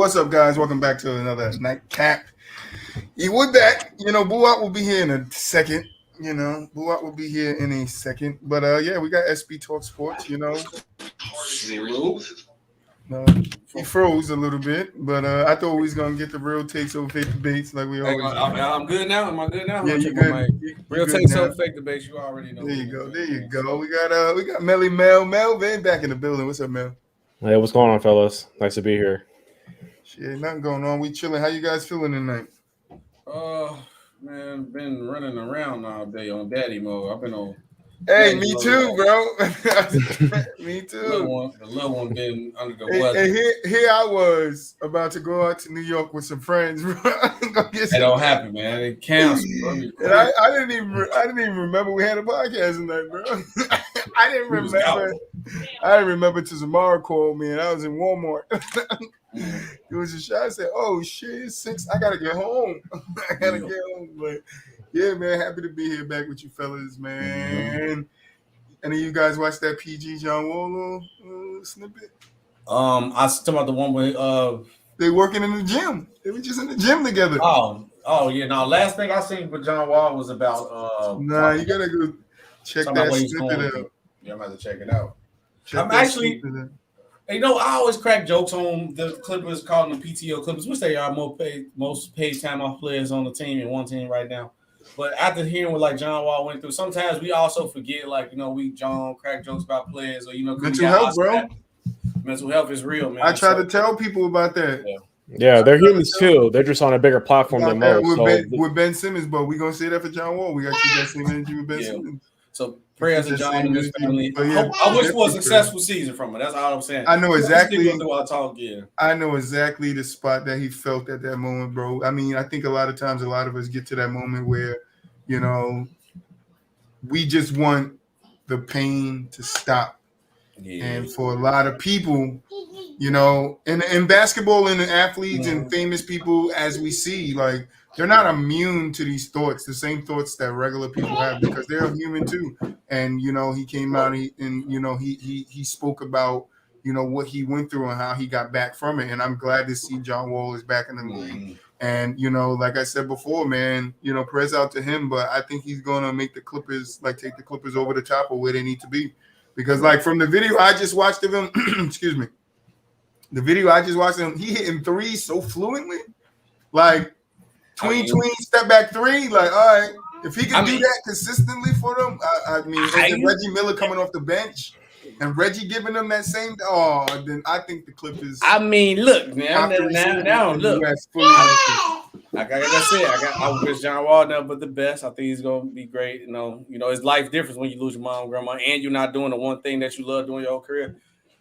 What's up, guys? Welcome back to another Nightcap. With that, Buat will be here in a second. Buat will be here in a second. But yeah, we got SB Talk Sports. Zero. He froze a little bit, but I thought we was gonna get the real takes over fake debates like we always do. I'm good now. Am I good now? Yeah, you good. Real takes over fake debates. You already know. There you go. We got Melly Melvin back in the building. What's up, Mel? Hey, what's going on, fellas? Nice to be here. Shit, nothing going on. We chilling. How you guys feeling tonight? Man, been running around all day on daddy mode. I've been on. Hey, me too, bro. Me too. The little one been under the weather. And here I was about to go out to New York with some friends, bro. That don't happen, man. It counts, bro. And I didn't even remember we had a podcast tonight, bro. I didn't remember till Zamara called me and I was in Walmart. It was a shot. I said, "Oh shit, it's 6. I gotta get home. But yeah, man, happy to be here back with you fellas, man. Any of you guys watch that PG John Wall snippet? I was talking about the one where they working in the gym. They were just in the gym together. Oh yeah. Now last thing I seen with John Wall was about you gotta go check that snippet out. Yeah, I'm about to check it out. I always crack jokes on the Clippers, calling them PTO Clippers, which they are most paid time off players on the team in one team right now. But after hearing what like John Wall went through, sometimes we also forget, we crack jokes about players or mental health, bro. Mental health is real, man. I try to tell people about that. Yeah, they're humans too. They're just on a bigger platform than most. With Ben Simmons, but we're gonna say that for John Wall. We got to keep that same energy with Ben Simmons. So prayers to John and his family. I wish for a successful season from it. That's all I'm saying. I know exactly. I know exactly the spot that he felt at that moment, bro. I mean, I think a lot of times, a lot of us get to that moment where, we just want the pain to stop. Yeah. And for a lot of people, in basketball and athletes and famous people, as we see, like, they're not immune to these thoughts, the same thoughts that regular people have, because they're human too. And he came out and he spoke about what he went through and how he got back from it. And I'm glad to see John Wall is back in the league. And like I said before, man, prayers out to him. But I think he's gonna make the Clippers take the Clippers over the top of where they need to be, because from the video I just watched of him, excuse me, the video I just watched of him, he hitting threes so fluently, Tween, step back three. All right. If he can do that consistently for them, Reggie Miller coming off the bench and Reggie giving them that same, then I think the Clippers. Look, man. Now look. Like I said, I wish John Wall nothing but the best. I think he's gonna be great. It's life difference when you lose your mom and grandma and you're not doing the one thing that you love doing your whole career.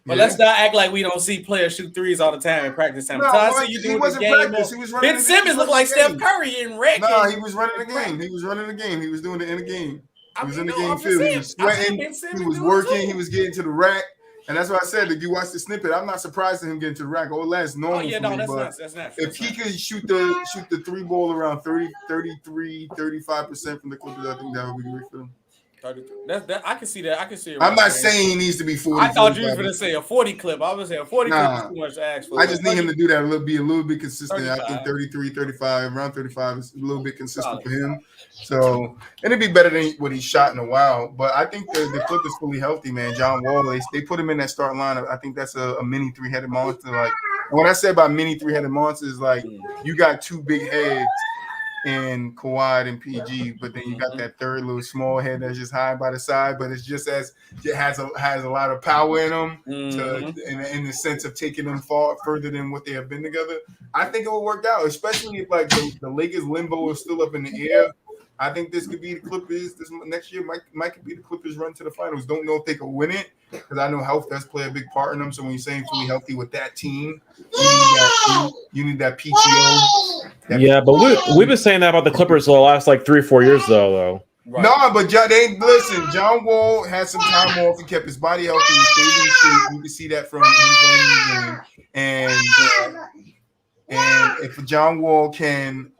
But let's not act like we don't see players shoot threes all the time in practice time. He wasn't practice. He was running. Ben Simmons looked like Steph Curry in wreck. No, he was running the game. He was running the game. He was doing it in the game. He was in the game field. He was sweating. He was working. He was getting to the rack. And that's why I said, if you watch the snippet, I'm not surprised at him getting to the rack. That's normal. That's not. If he could shoot the three ball around 33, 35% from the Clippers, I think that would be great for him. 33. I can see that. I can see it. I'm not saying he needs to be 40. I thought you were going to say a 40 clip. I was saying a 40 clip is too much to ask for. I just need him to do that, be a little bit consistent. 35. I think 33, 35, around 35 is a little bit consistent for him. So, and it'd be better than what he shot in a while. But I think the Clippers fully healthy, man. John Wall, they put him in that starting lineup. I think that's a mini three-headed monster. And when I say about mini three-headed monsters, you got two big heads in Kawhi and PG, but then you got that third little small head that's just high by the side, but it's just it has a lot of power in them in the sense of taking them further than what they have been together. I think it will work out, especially if the Lakers limbo is still up in the air. I think this could be the Clippers. This next year might be the Clippers run to the finals. Don't know if they could win it, because I know health does play a big part in them. So when you're saying fully healthy with that team, you need that PTO. But we've been saying that about the Clippers for the last 3 or 4 years, though. Right. No, but listen. John Wall had some time off. He kept his body healthy. He stayed in shape. You can see that from him playing the game. And if John Wall can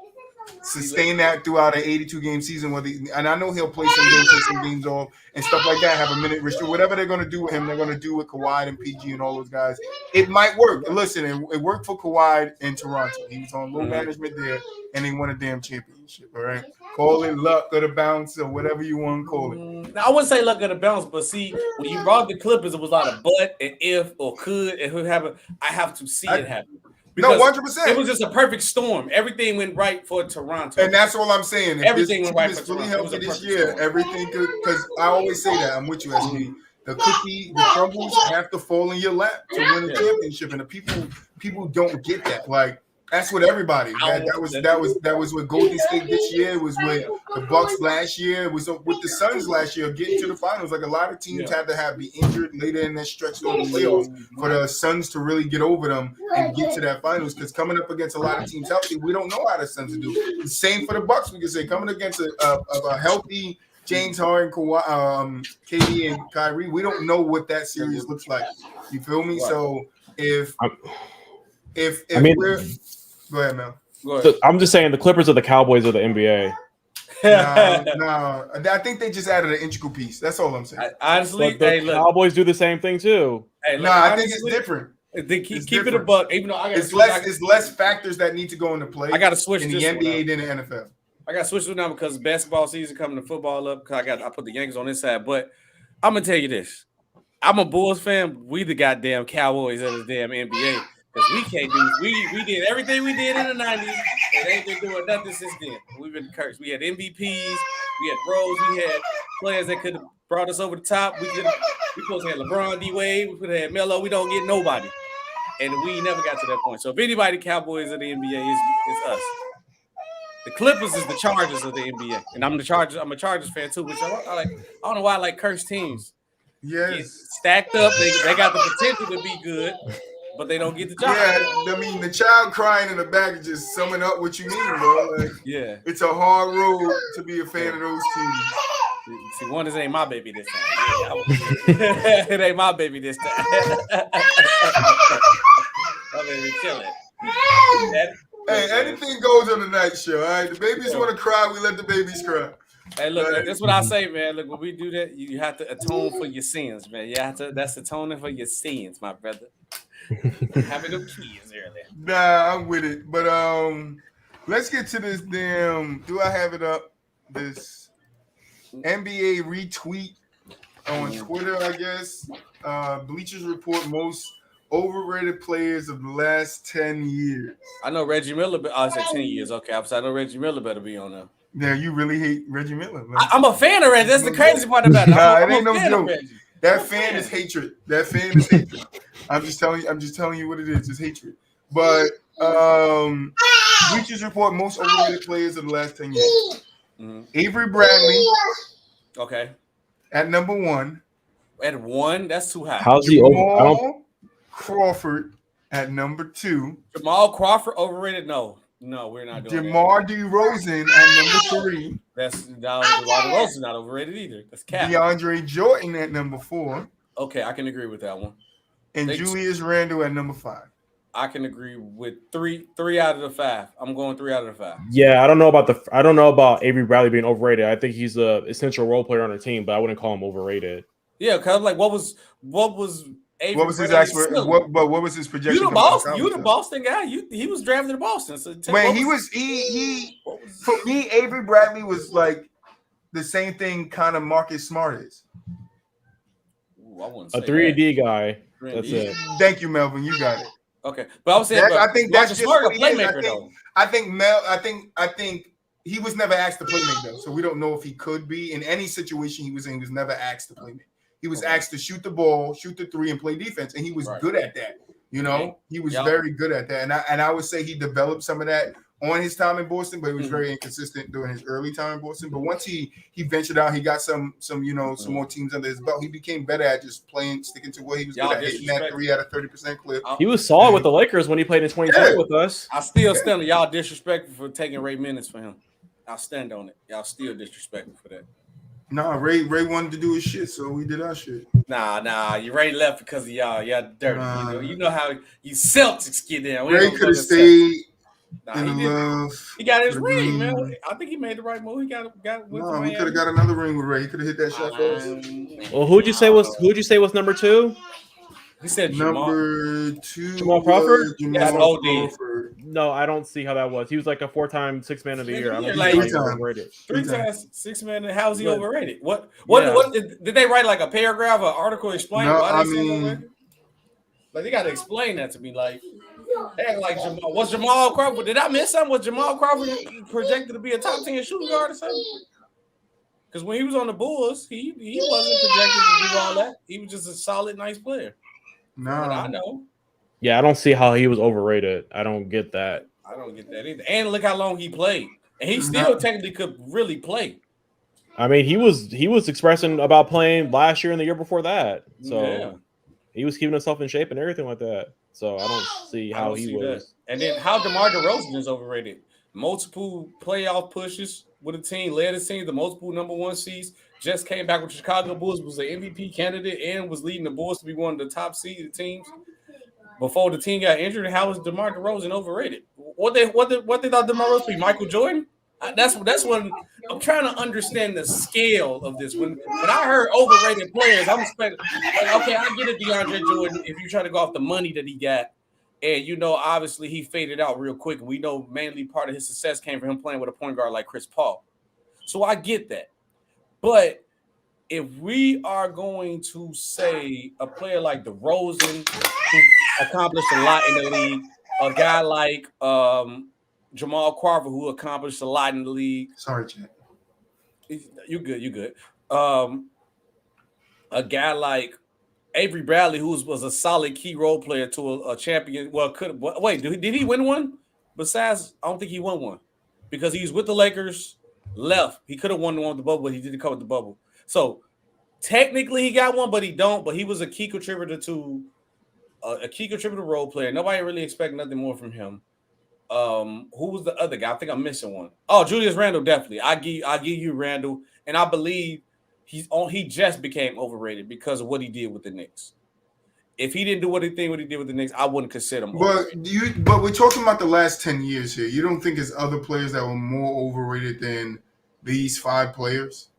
sustain that throughout an 82-game season. And I know he'll play some games, take some games off and stuff like that. Have a minute restrict. Whatever they're going to do with him, they're going to do with Kawhi and PG and all those guys. It might work. Listen, it worked for Kawhi in Toronto. He was on low management there, and they won a damn championship. All right, call it luck or the bounce or whatever you want to call it. I wouldn't say luck of the bounce, but see, when you brought the Clippers, it was a lot of but and if or could and who happen. I have to see it happen. No, 100%. It was just a perfect storm. Everything went right for Toronto, and that's all I'm saying. If everything went right for Toronto. Toronto. Healthy this year. Storm. Everything could, because I always say that. I'm with you, SB. The crumbles have to fall in your lap to win a championship, and the people don't get that. Like that's what everybody. That was with Golden State this year. It was with the Bucks last year. It was with the Suns last year. Getting to the finals, like a lot of teams had to be injured later in that stretch of the playoffs for the Suns to really get over them and get to that finals. Because coming up against a lot of teams healthy, we don't know how the Suns do. The same for the Bucks. We can say coming against a healthy James Harden, Kawhi, KD, and Kyrie, we don't know what that series looks like. You feel me? Right. So if we're go ahead, Mel. Go ahead. I'm just saying the Clippers are the Cowboys of the NBA. No, I think they just added an integral piece. That's all I'm saying. Honestly, the Cowboys do the same thing too. I think it's different. Keep it a buck. Even though it's less factors that need to go into play. I got to switch in the NBA than the NFL. I got to switch it now because basketball season coming to football up. Because I put the Yankees on this side, but I'm gonna tell you this: I'm a Bulls fan. We the goddamn Cowboys of the damn NBA because we can't do. We did everything we did in the '90s, and ain't been doing nothing since then. We've been cursed. We had MVPs, we had Rose, we had players that could have brought us over the top. We supposed to have LeBron, D Wade, we could have had Melo. We don't get nobody, and we never got to that point. So if anybody Cowboys of the NBA is us. The Clippers is the Chargers of the NBA, and I'm a Chargers fan too, which I like. I don't know why I like cursed teams. Yes, stacked up. They got the potential to be good, but they don't get the job. Yeah, I mean the child crying in the back is just summing up what you mean, bro. Like, it's a hard road to be a fan of those teams. See, one is ain't my baby this time. It ain't my baby this time. My baby chilling. Hey, anything goes on the night show. All right, the babies want to cry. We let the babies cry. Hey, look, that's what I say, man. Look, when we do that, you have to atone for your sins, man. You have to. That's atoning for your sins, my brother. Having them kids earlier. Nah, I'm with it. But let's get to this damn. Do I have it up? This NBA retweet on Twitter, I guess. Bleachers Report most overrated players of the last 10 years. I know Reggie Miller. I said 10 years. Okay, I know Reggie Miller better be on there. Yeah, you really hate Reggie Miller. I'm a fan of Reggie. That's the crazy part about it. Nah, it ain't no joke. That fan is hatred. I'm just telling you what it is. It's hatred. But Bleachers Report most overrated players of the last 10 years. Mm-hmm. Avery Bradley. Okay. At number 1. At 1? That's too high. How's he over? Crawford at number 2. Jamal Crawford overrated? No, we're not doing DeMar DeRozan at number 3. That's DeMar DeRozan not overrated either. That's cap. DeAndre Jordan at number 4. Okay, I can agree with that one. And Julius Randle at number 5. I can agree with three out of the 5. I'm going 3 out of the 5. Yeah, I don't know about Avery Bradley being overrated. I think he's a essential role player on our team, but I wouldn't call him overrated. Yeah, because like what was Avery what was his actual? What was his projection? You the Boston guy. He was drafted to Boston. So he for me, Avery Bradley was like the same thing kind of Marcus Smart is. Ooh, I wouldn't say a 3-D guy. That's it. Thank you, Melvin. You got it. Okay, but I was saying, I think that's just what a playmaker though. I think he was never asked to play make though, so we don't know if he could be in any situation he was in. He was never asked to play make. He was asked to shoot the ball, shoot the 3, and play defense, and he was good at that. You know, he was very good at that, and I would say he developed some of that on his time in Boston, but he was very inconsistent during his early time in Boston. But once he ventured out, he got some more teams under his belt. He became better at just playing, sticking to what he was good at, hitting that 3 out of 30% clip. He was solid with the Lakers when he played in 2020 with us. I still stand on y'all disrespectful for taking Ray minutes for him. I'll stand on it. Y'all still disrespectful for that. Nah, Ray wanted to do his shit, so we did our shit. Nah, you Ray left because of y'all. Y'all dirty. You know how you Celtics get down. Ray could have stayed. Nah, In the he did. love. He got his ring, man. I think he made the right move. He got went to No, Miami. we could have got another ring with Ray. He could have hit that shot first. Well, who'd you say was number 2? He said Number 2 Jamal Crawford? was Jamal Crawford. No, I don't see how that was. He was like a 4-time 6 man of the year. I don't like, think he was overrated. 3 times 6 man. How is he overrated? What did they write like a paragraph or article explaining why they said overrated? Like they got to explain that to me. Like, hey, like was Jamal Crawford? Did I miss something? Was Jamal Crawford projected to be a top 10 shooting guard or something? Because when he was on the Bulls, he wasn't projected to do all that. He was just a solid, nice player. No, I know. Yeah, I don't see how he was overrated. I don't get that. I don't get that either. And look how long he played, and he still technically could really play. I mean, he was expressing about playing last year and the year before that. So he was keeping himself in shape and everything like that. So I don't see how he was. That. And then how DeMar DeRozan is overrated. Multiple playoff pushes with a team, led his team to multiple number 1 seeds. Just came back with the Chicago Bulls, was an MVP candidate, and was leading the Bulls to be one of the top seeded teams before the team got injured. How is DeMar DeRozan overrated? What they thought DeMar DeRozan be? Michael Jordan? That's what I'm trying to understand the scale of this. When I heard overrated players, I'm expecting okay, I get it, DeAndre Jordan. If you try to go off the money that he got, and obviously he faded out real quick. We know mainly part of his success came from him playing with a point guard like Chris Paul. So I get that. But if we are going to say a player like DeRozan, who accomplished a lot in the league, a guy like Jamal Crawford, who accomplished a lot in the league. Sorry, Chad. You good. A guy like Avery Bradley, who was a solid key role player to a champion. Well, did he win one? Besides, I don't think he won one because he was with the Lakers, left. He could have won the one with the bubble, but he didn't come with the bubble. So technically he got one, but he don't. But he was a key contributor to role player. Nobody really expected nothing more from him. Who was the other guy? I think I'm missing one. Oh, Julius Randle, definitely. I give you Randle, and I believe he just became overrated because of what he did with the Knicks. If he didn't do what he did with the Knicks, I wouldn't consider him. But we're talking about the last 10 years here. You don't think it's other players that were more overrated than these 5 players?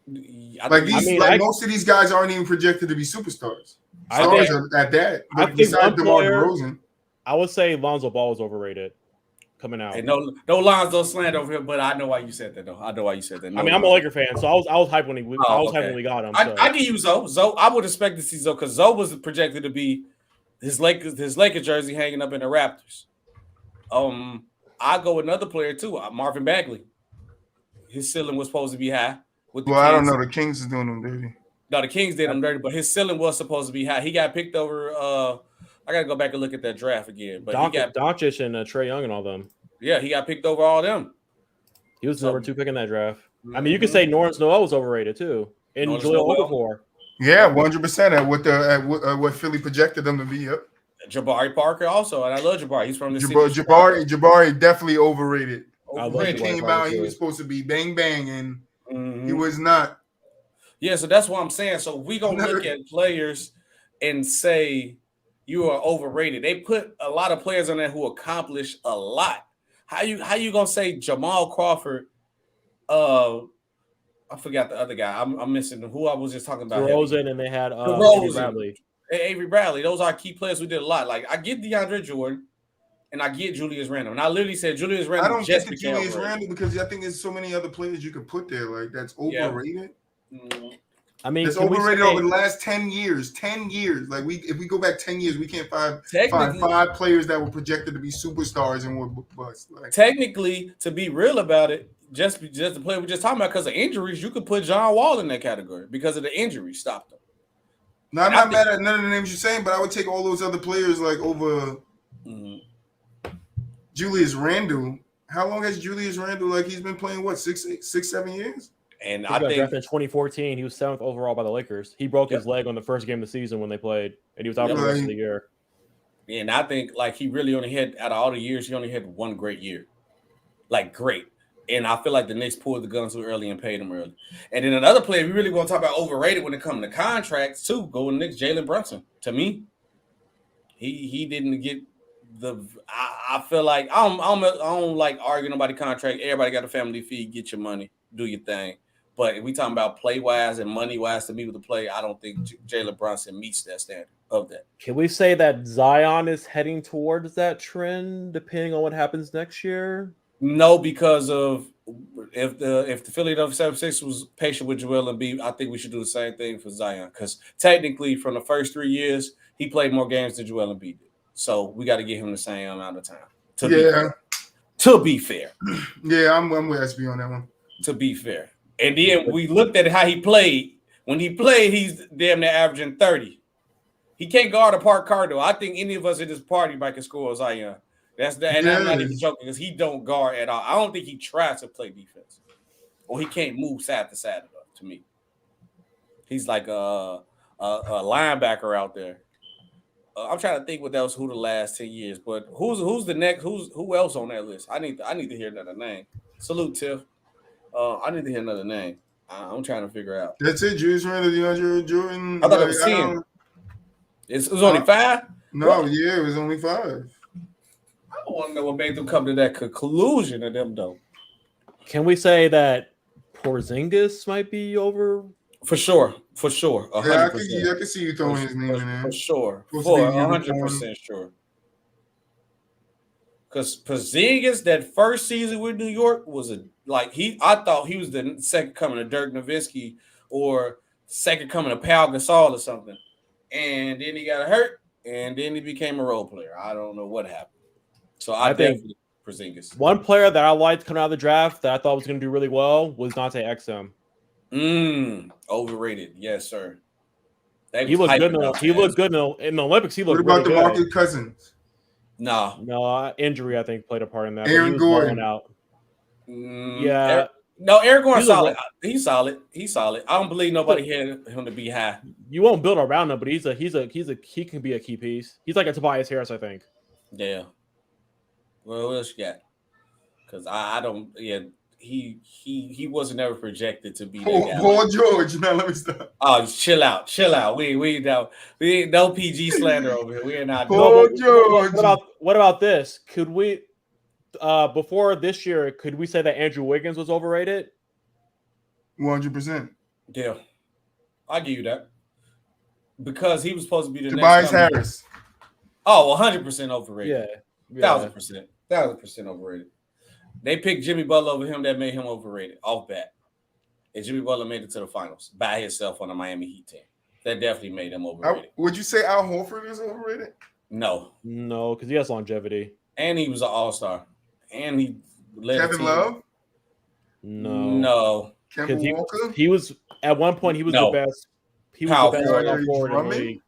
Most of these guys aren't even projected to be superstars. Stars are at that. But I think besides DeMar DeRozan, I would say Lonzo Ball was overrated coming out. And no Lonzo slander over here, but I know why you said that though. I know why you said that. I mean, I'm a Laker fan, so I was hyped when we got him. I give you Zoe. I would expect to see Zoe because Zoe was projected to be his Lakers jersey hanging up in the Raptors. I go with another player too, Marvin Bagley. His ceiling was supposed to be high. I don't know. The Kings is doing them dirty. No, the Kings did him dirty, but his ceiling was supposed to be high. He got picked over. I gotta go back and look at that draft again. But he got Doncic and Trae Young and all them. Yeah, he got picked over all them. He was number 2 pick in that draft. I mean, you could say Norris Noel was overrated too, and Jahlil Okafor. Yeah, 100% at what Philly projected them to be. Yep. Jabari Parker also, and I love Jabari. He's from the city. Jabari definitely overrated. Overrated. He came out, he was supposed to be bang bang, and he was not. Yeah, so that's what I'm saying. So we gonna look at players and say you are overrated. They put a lot of players on there who accomplished a lot. How you gonna say Jamal Crawford? I forgot the other guy. I'm missing who I was just talking about. DeRozan, and they had Avery Bradley. Avery Bradley. Those are key players who did a lot. Like I get DeAndre Jordan, and I get Julius Randle. And I literally said Julius Randle. I don't get the Julius Randle because I think there's so many other players you could put there. Like that's overrated. Yeah. I mean, it's overrated over the last 10 years. 10 years. Like if we go back 10 years, we can't find 5 players that were projected to be superstars and were bust. Like, technically, to be real about it, just the player we just talking about because of injuries, you could put John Wall in that category because of the injury stopped him. No, I'm not mad at none of the names you're saying, but I would take all those other players like over Julius Randle. How long has Julius Randle? Like he's been playing what 6-7 years? And I think drafted in 2014, he was 7th overall by the Lakers. He broke his leg on the first game of the season when they played, and he was out for the rest of the year. Yeah, and I think like he really only had out of all the years, he only had one great year, like great. And I feel like the Knicks pulled the gun too early and paid him early. And then another player we really want to talk about overrated when it comes to contracts too. Golden Knicks, Jalen Brunson. To me, he didn't get I feel like I don't like arguing about the contract. Everybody got a family fee. Get your money, do your thing. But if we talking about play wise and money wise to me with the play, I don't think Jalen Brunson meets that standard of that. Can we say that Zion is heading towards that trend, depending on what happens next year? No, because of if the Philadelphia 76ers was patient with Joel Embiid, I think we should do the same thing for Zion. Because technically, from the first 3 years, he played more games than Joel Embiid did. So we got to give him the same amount of time. To be fair. Yeah, I'm with SB on that one. To be fair. And then we looked at how he played. When he played, he's damn near averaging 30. He can't guard a park car, though. I think any of us at this party might can score Zion. That's that, and I'm not even joking because he don't guard at all. I don't think he tries to play defense, or he can't move side to side enough. To me, he's like a linebacker out there. I'm trying to think what else who the last 10 years, but who's the next? Who else on that list? I need to hear another name. Salute, Tiff. I need to hear another name. I'm trying to figure out. That's it, Julius Randle, DeAndre Jordan. I thought it was 10. It was only 5? No, yeah, it was only 5. I don't want to know what made them come to that conclusion of them, though. Can we say that Porzingis might be over? For sure. 100%. Yeah, I can see you throwing his name in there. For sure. 100% sure. Because Porzingis, that first season with New York was I thought he was the second coming of Dirk Nowitzki or second coming of Pau Gasol or something. And then he got hurt, and then he became a role player. I don't know what happened. So I think Porzingis. One player that I liked coming out of the draft that I thought was going to do really well was Dante Exum. Overrated. Yes, sir. He looked good. He looked good in the Olympics. He looked. What about really DeMarcus Cousins? No, injury I think played a part in that. Aaron Gordon out. Yeah. Aaron Gordon's solid. He's solid. I don't believe nobody had him to be high. You won't build around him, but he can be a key piece. He's like a Tobias Harris, I think. Yeah. Well, what else you got? Because I don't. Yeah, he wasn't ever projected to be that guy. Paul George. Now let me stop. Oh, chill out. We no PG slander over here. We are not. Paul George. What about this? Could we? Before this year, could we say that Andrew Wiggins was overrated? 100%. Yeah, I give you that because he was supposed to be the Tobias next Harris. Oh, 100% overrated. Yeah. 1,000% overrated. They picked Jimmy Butler over him. That made him overrated off bat. And Jimmy Butler made it to the finals by himself on the Miami Heat team. That definitely made him overrated. Would you say Al Horford is overrated? No, because he has longevity, and he was an all-star. And he led Kevin Love? No. Kemba Walker? He was at one point he was the best. He was the best forward in the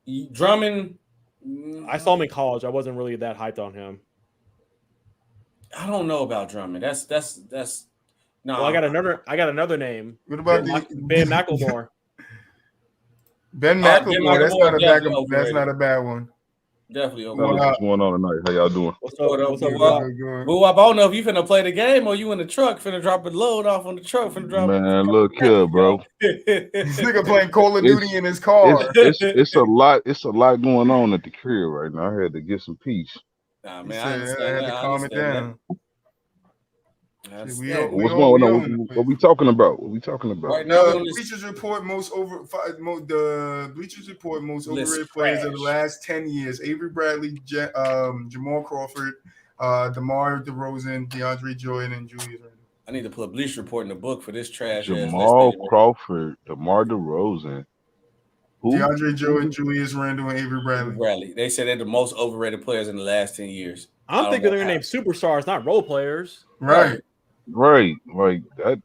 league. Drummond. I saw him in college. I wasn't really that hyped on him. I don't know about Drummond. That's no. Well, I got another name. What about Ben McLemore? Ben McLemore. That's not a bad one. Definitely over. What's going on tonight? How y'all doing? What's up? Well, I don't know if you finna play the game or you in the truck finna drop a load off on the truck. Man, look here, bro. This nigga playing Call of Duty in his car. It's a lot. It's a lot going on at the crib right now. I had to get some peace. Nah, man, I had to calm it down. What's going on? What we talking about? Right now, Bleachers Report most overrated players of the last 10 years: Avery Bradley, Jamal Crawford, DeMar DeRozan, DeAndre Jordan, and Julius Randle. I need to put a Bleacher Report in the book for this trash. Jamal Crawford, DeMar DeRozan. Who? DeAndre Jordan, Julius Randle, and Avery Bradley. They said they're the most overrated players in the last 10 years. I'm thinking they're gonna name superstars, not role players. Right. Like that.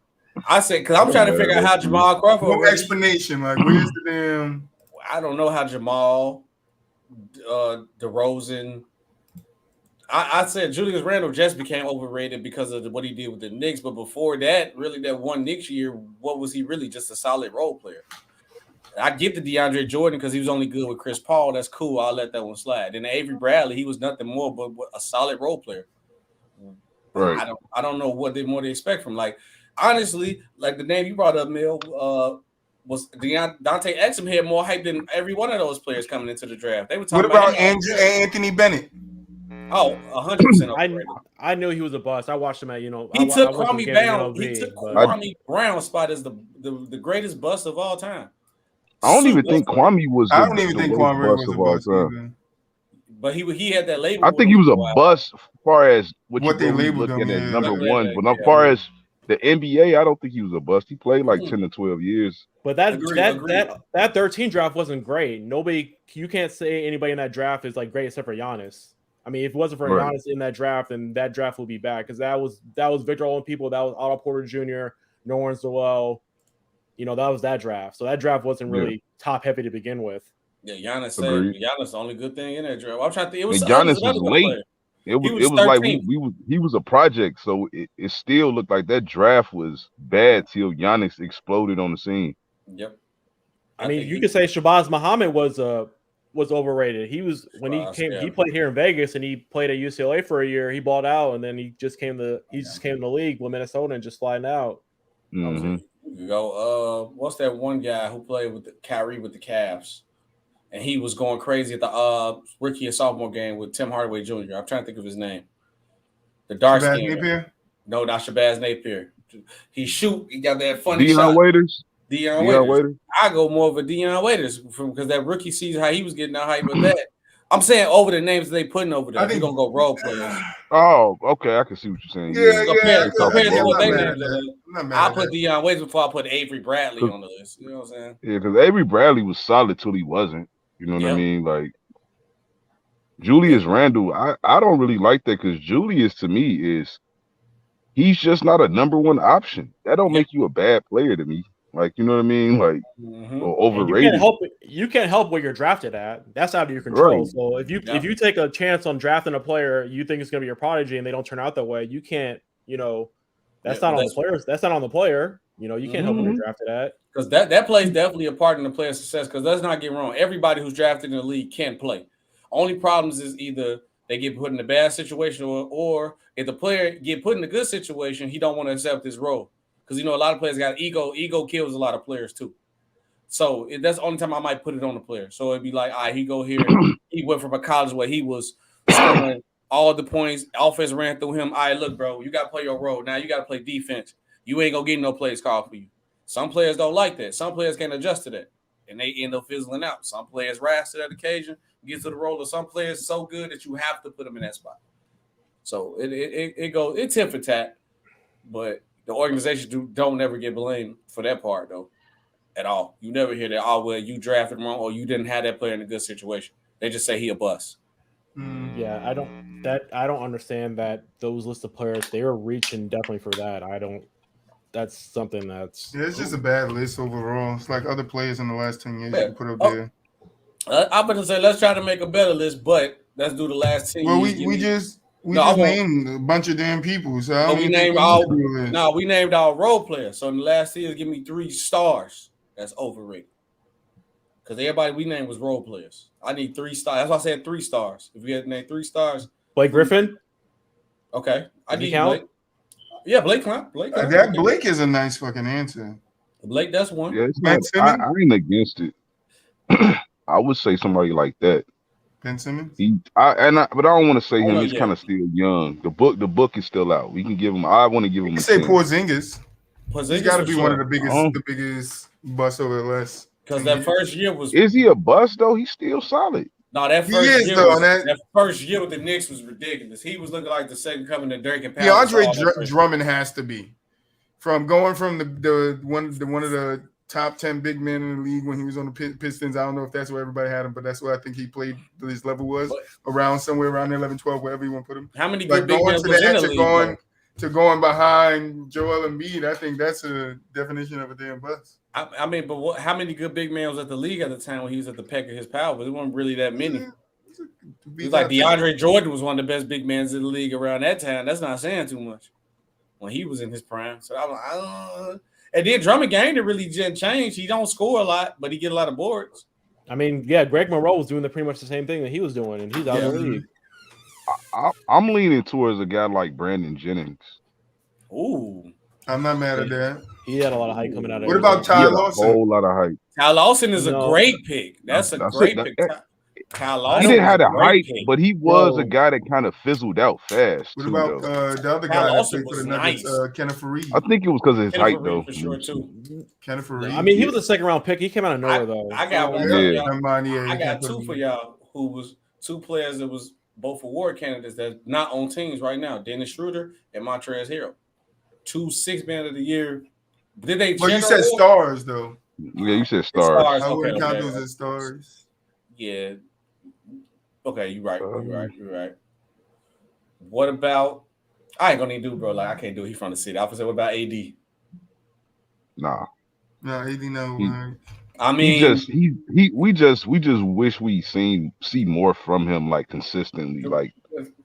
I said because I'm trying to figure out how Jamal Crawford. No explanation. Like where's the damn? I don't know how Jamal, DeRozan. I said Julius Randle just became overrated because of what he did with the Knicks, but before that, really that one Knicks year, what was he really? Just a solid role player. I get the DeAndre Jordan because he was only good with Chris Paul. That's cool. I'll let that one slide. And Avery Bradley, he was nothing more but a solid role player. Right. I don't know what more they expect from. Like honestly, like the name you brought up, Mill, was Dante Exum had more hype than every one of those players coming into the draft. They were talking about Anthony Bennett? Oh, 100% overrated. I knew he was a bust. I watched him at He took Kwame Brown. He took Kwame Brown's spot as the greatest bust of all time. I don't even think Kwame was I don't even think Kwame was a bust either. But he had that label. I think he was a bust as far as what they you labeled look him at number one. But as yeah. far as the NBA, I don't think he was a bust. He played like 10 to 12 years. But that 13 draft wasn't great. You can't say anybody in that draft is like great except for Giannis. I mean, if it wasn't for Giannis in that draft, then that draft will be bad because that was Victor Oladipo, that was Otto Porter Jr., Norris Noel. That was that draft. So that draft wasn't really top heavy to begin with. Yeah, Giannis said Giannis the only good thing in that draft. I'm trying to think. It was Giannis was late. It was like he was a project, so it still looked like that draft was bad till Giannis exploded on the scene. Yep. I mean, you could say Shabazz Muhammad was overrated. He was he played here in Vegas and he played at UCLA for a year. He balled out and then he just came to the league with Minnesota and just sliding out. Mm-hmm. You go, what's that one guy who played with Kyrie with the Cavs? And he was going crazy at the rookie and sophomore game with Tim Hardaway Jr. I'm trying to think of his name. The dark skin. No, not Shabazz Napier. He got that funny shot. Deion Waiters. I go more of a Deion Waiters because that rookie season, how he was getting out hype with that. I'm saying over the names they putting over there. We're gonna go role players. Oh, okay. I can see what you're saying. Compared to what they named. I put Deion Waiters before I put Avery Bradley on the list. You know what I'm saying? Yeah, because Avery Bradley was solid till he wasn't. You know what I mean? Like Julius Randle, I don't really like that because Julius to me he's just not a number one option. That don't make you a bad player to me. Like, you know what I mean? Like, or overrated. You can't help where you're drafted at. That's out of your control. Right. So if you take a chance on drafting a player, you think it's going to be your prodigy, and they don't turn out that way, you can't. That's not on the players. That's not on the player. You can't help where you're drafted at. Because that plays definitely a part in the player's success. Because let's not get wrong, everybody who's drafted in the league can play. Only problems is either they get put in a bad situation, or if the player get put in a good situation, he don't want to accept his role. Because, a lot of players got ego. Ego kills a lot of players, too. So that's the only time I might put it on the player. So it'd be like, all right, he go here. He went from a college where he was scoring all the points. Offense ran through him. All right, look, bro, you got to play your role. Now you got to play defense. You ain't going to get no plays called for you. Some players don't like that. Some players can't adjust to that. And they end up fizzling out. Some players rise to that occasion, get to the role. Of some players so good that you have to put them in that spot. So it goes, it's tit for tat. But the organization don't ever get blamed for that part, though, at all. You never hear that, well, you drafted wrong or you didn't have that player in a good situation. They just say he a bust. Yeah, I don't understand that those list of players, they were reaching definitely for that. That's something that's... Yeah, it's just a bad list overall. It's like other players in the last 10 years you put up there. I'm going to say let's try to make a better list, but let's do the last 10 years. Well, we just named a bunch of damn people. So we named our role players. So in the last 10 years, give me 3 stars. That's overrated. Because everybody we named was role players. I need 3 stars. That's why I said 3 stars. If we had to name 3 stars. Blake Griffin? Okay. I need Blake. Yeah, Blake. Blake is a nice fucking answer. Blake, that's one. Yeah, I ain't against it. I would say somebody like that. Ben Simmons? But I don't want to say him. He's kind of still young. The book is still out. We can give him. I want to give him. You say Porzingis. He's got to be one of the biggest busts over the last. Because that first year was. Is he a bust though? He's still solid. No, that first year with the Knicks was ridiculous. He was looking like the second coming to Dirk and Powell. Andre Drummond has to be going from the one of the top 10 big men in the league when he was on the Pistons. I don't know if that's where everybody had him, but that's where I think he played. His level was somewhere around 11, 12, wherever you want to put him. How many good big men was in the league? To going behind Joel Embiid, I think that's a definition of a damn bust. I mean, but how many good big men was at the league at the time when he was at the peak of his power? But it wasn't really that many. It was like DeAndre Jordan was one of the best big men in the league around that time. That's not saying too much when he was in his prime. So and then Drummond game that really didn't change. He don't score a lot, but he get a lot of boards. I mean, yeah, Greg Monroe was doing pretty much the same thing that he was doing, and he's out of the league. I'm leaning towards a guy like Brandon Jennings. Ooh. I'm not mad at that. He had a lot of hype coming out of it. What about Ty Lawson? A whole lot of hype. Ty Lawson is a great pick. That's a great pick. Kyle He Lawson didn't was have a the great hype, pick. but he was a guy that kind of fizzled out fast What too, about though. the other Kyle guy that Lawson played for was the Nuggets, nice. Kenneth I Faried? think it was because of his Kenneth height, though. Faried for sure too. Kenneth I Faried. mean, he was a second-round pick. He came out of nowhere, though. I got one Yeah, for Yeah. y'all. never mind. Yeah, I you can't got put two for him. y'all who was two players that was both award candidates that's not on teams right now. Dennis Schroeder and Montrezl Harrell. 2 6-man of the year. Did they Well, you check said our- stars though. Yeah, you said It's stars. stars. I Okay, wouldn't count okay. those as stars. Yeah. Okay, you're right. You're right. What about I ain't gonna even do it, bro. Like I can't do it. He's from the city. I was say, what about AD? Nah. No, 80 no. He- man. I mean, We just wish we see more from him, like consistently. Like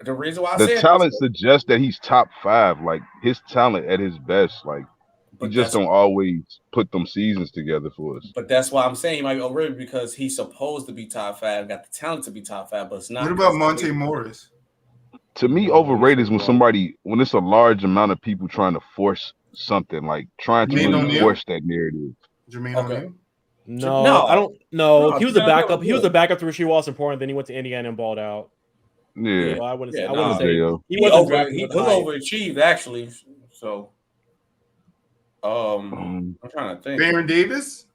the reason why I the said talent this, suggests that he's top 5. Like his talent at his best. Like he but just don't always put them seasons together for us. But that's why I'm saying he might be overrated because he's supposed to be top 5, got the talent to be top 5, but it's not. What about Monte Morris? To me, No, overrated is he's when it's a large amount of people trying to force something, like trying to Jermaine really O'Neal? force that narrative. Jermaine Okay. O'Neal? No, I don't know. No, He was a Jermaine O'Neal backup. was He was good. a backup to Rasheed Wallace important. Then he went to Indiana and balled out. Yeah. So I wouldn't say. Yeah, I wouldn't nah. say J.O. he wasn't drafted He with was hype. overachieved actually. So, I'm trying to think. Baron Davis?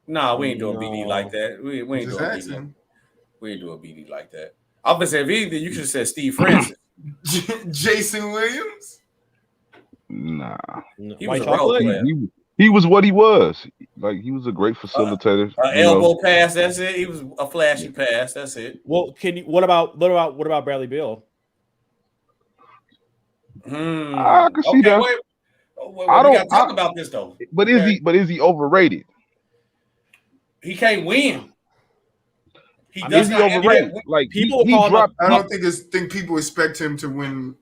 Nah, we ain't doing BD No. like that. We ain't Just doing BD. asking. We ain't doing BD like that. I was gonna say if anything, you should have said Steve Francis. Jason Williams? Nah. No. He was White a role chocolate. player. He was what he was. Like he was a great facilitator. Elbow pass. That's it. He was a flashy pass. That's it. Well, what about Bradley Beal? I can see that. Wait, we gotta talk about this though. But is he overrated? He can't win. Is he overrated? Like people he call him dropped. I don't think people expect him to win.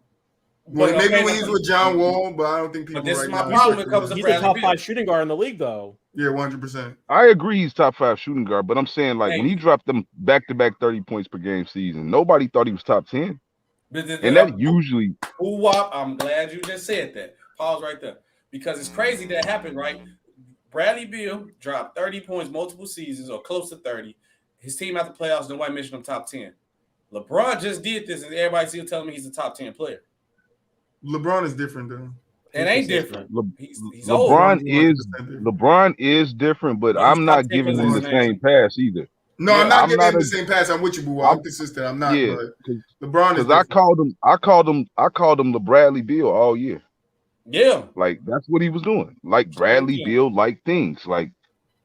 Well, maybe when he's with John Wall, but I don't think people. But this right is my now problem when it expect comes to him. He's a Bradley top Beal. 5 shooting guard in the league, though. Yeah, 100%. I agree he's top 5 shooting guard, but I'm saying like when he dropped them back-to-back 30 points per game season, nobody thought he was top 10. And that usually. I'm glad you just said that. Pause right there. Because it's crazy that happened, right? Bradley Beal dropped 30 points multiple seasons or close to 30. His team at the playoffs, nobody mentioned him top 10. LeBron just did this, and everybody's still telling me he's a top 10 player. LeBron is different, though. It ain't different. He's LeBron is different, but I'm not giving him the same pass either. No, I'm not giving him the same pass. I'm with you, boo. I'm consistent. I'm not. Yeah, LeBron is. Because I called him LeBradley Beal all year. Yeah, like that's what he was doing. Like Bradley Beal, like things like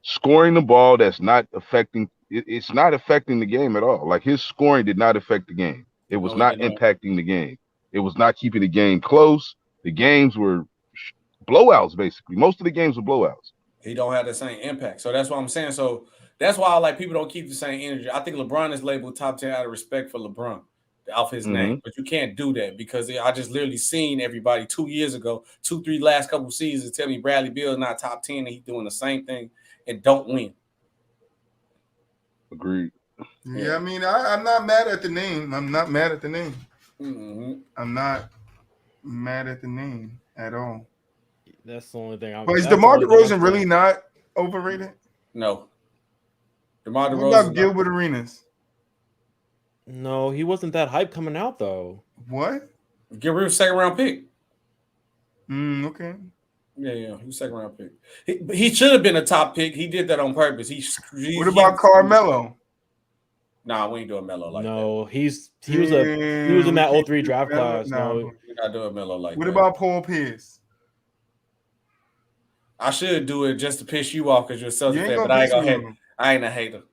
scoring the ball. That's not affecting. It's not affecting the game at all. Like his scoring did not affect the game. It was not impacting the game. It was not keeping the game close. The games were blowouts, basically. Most of the games were blowouts. He don't have the same impact. So that's what I'm saying. So that's why like people don't keep the same energy. I think LeBron is labeled top 10 out of respect for LeBron, off his name. But you can't do that because I just literally seen everybody 2 years ago, 2-3 last couple seasons tell me Bradley Beal is not top 10 and he's doing the same thing and don't win. Agreed. Yeah, I mean, I'm not mad at the name. I'm not mad at the name. I'm not mad at the name at all. That's the only thing. But is DeMar DeRozan really not overrated? No. DeMar DeRozan. What about Gilbert Arenas? No, he wasn't that hype coming out though. What? Gilbert was second round pick. Okay. Yeah, he was second round pick. He should have been a top pick. He did that on purpose. What about Carmelo? Nah, we ain't doing Melo like that. No, he was in that 03 draft class. No, we're not doing Melo like that. What about Paul Pierce? I should do it just to piss you off because you're a Celtics fan, but I ain't a hater.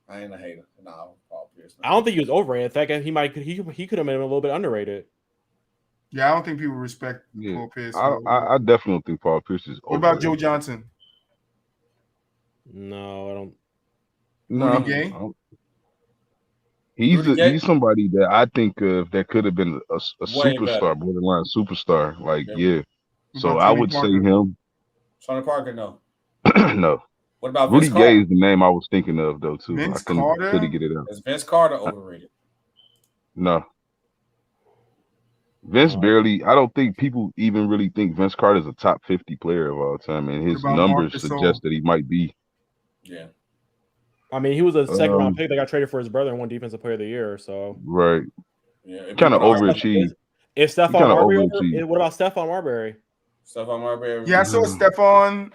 No, Paul Pierce. I don't think he was overrated. In fact, he could have been a little bit underrated. Yeah, I don't think people respect Paul Pierce. I definitely think Paul Pierce is overrated. What about Joe Johnson? No, I don't. No, Gay? He's somebody that I think of that could have been a superstar, borderline superstar. Like, yeah. So I would say him. Tony Parker, no. No. What about Rudy Vince Carter? Gay is the name I was thinking of though too. Vince I couldn't get it out. Is Vince Carter overrated? No. Vince barely. I don't think people even really think Vince Carter is a top 50 player of all time, and his numbers suggest that he might be. Yeah. I mean, he was a second round pick that got traded for his brother and won Defensive Player of the Year. So right, yeah, kind of overachieved. Is Stephon Marbury over? What about Stephon Marbury? Stephon Marbury. Yeah, I saw Stephon.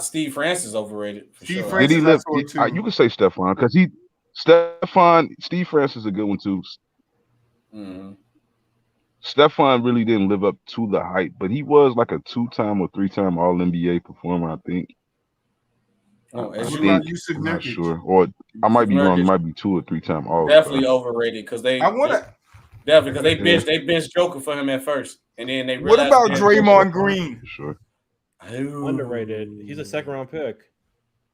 Steve Francis overrated. Steve sure. Francis, Did he live? too. You could say Stephon because Steve Francis is a good one too. Mm-hmm. Stephon really didn't live up to the hype, but he was like a 2-time or 3-time All NBA performer, I think. Oh, I'm not sure, or I might be wrong. It might be 2 or 3-time All. Definitely overrated because they. Definitely because they benched Joker for him at first, and then they. What about Draymond Green? For sure. Underrated. He's a second round pick.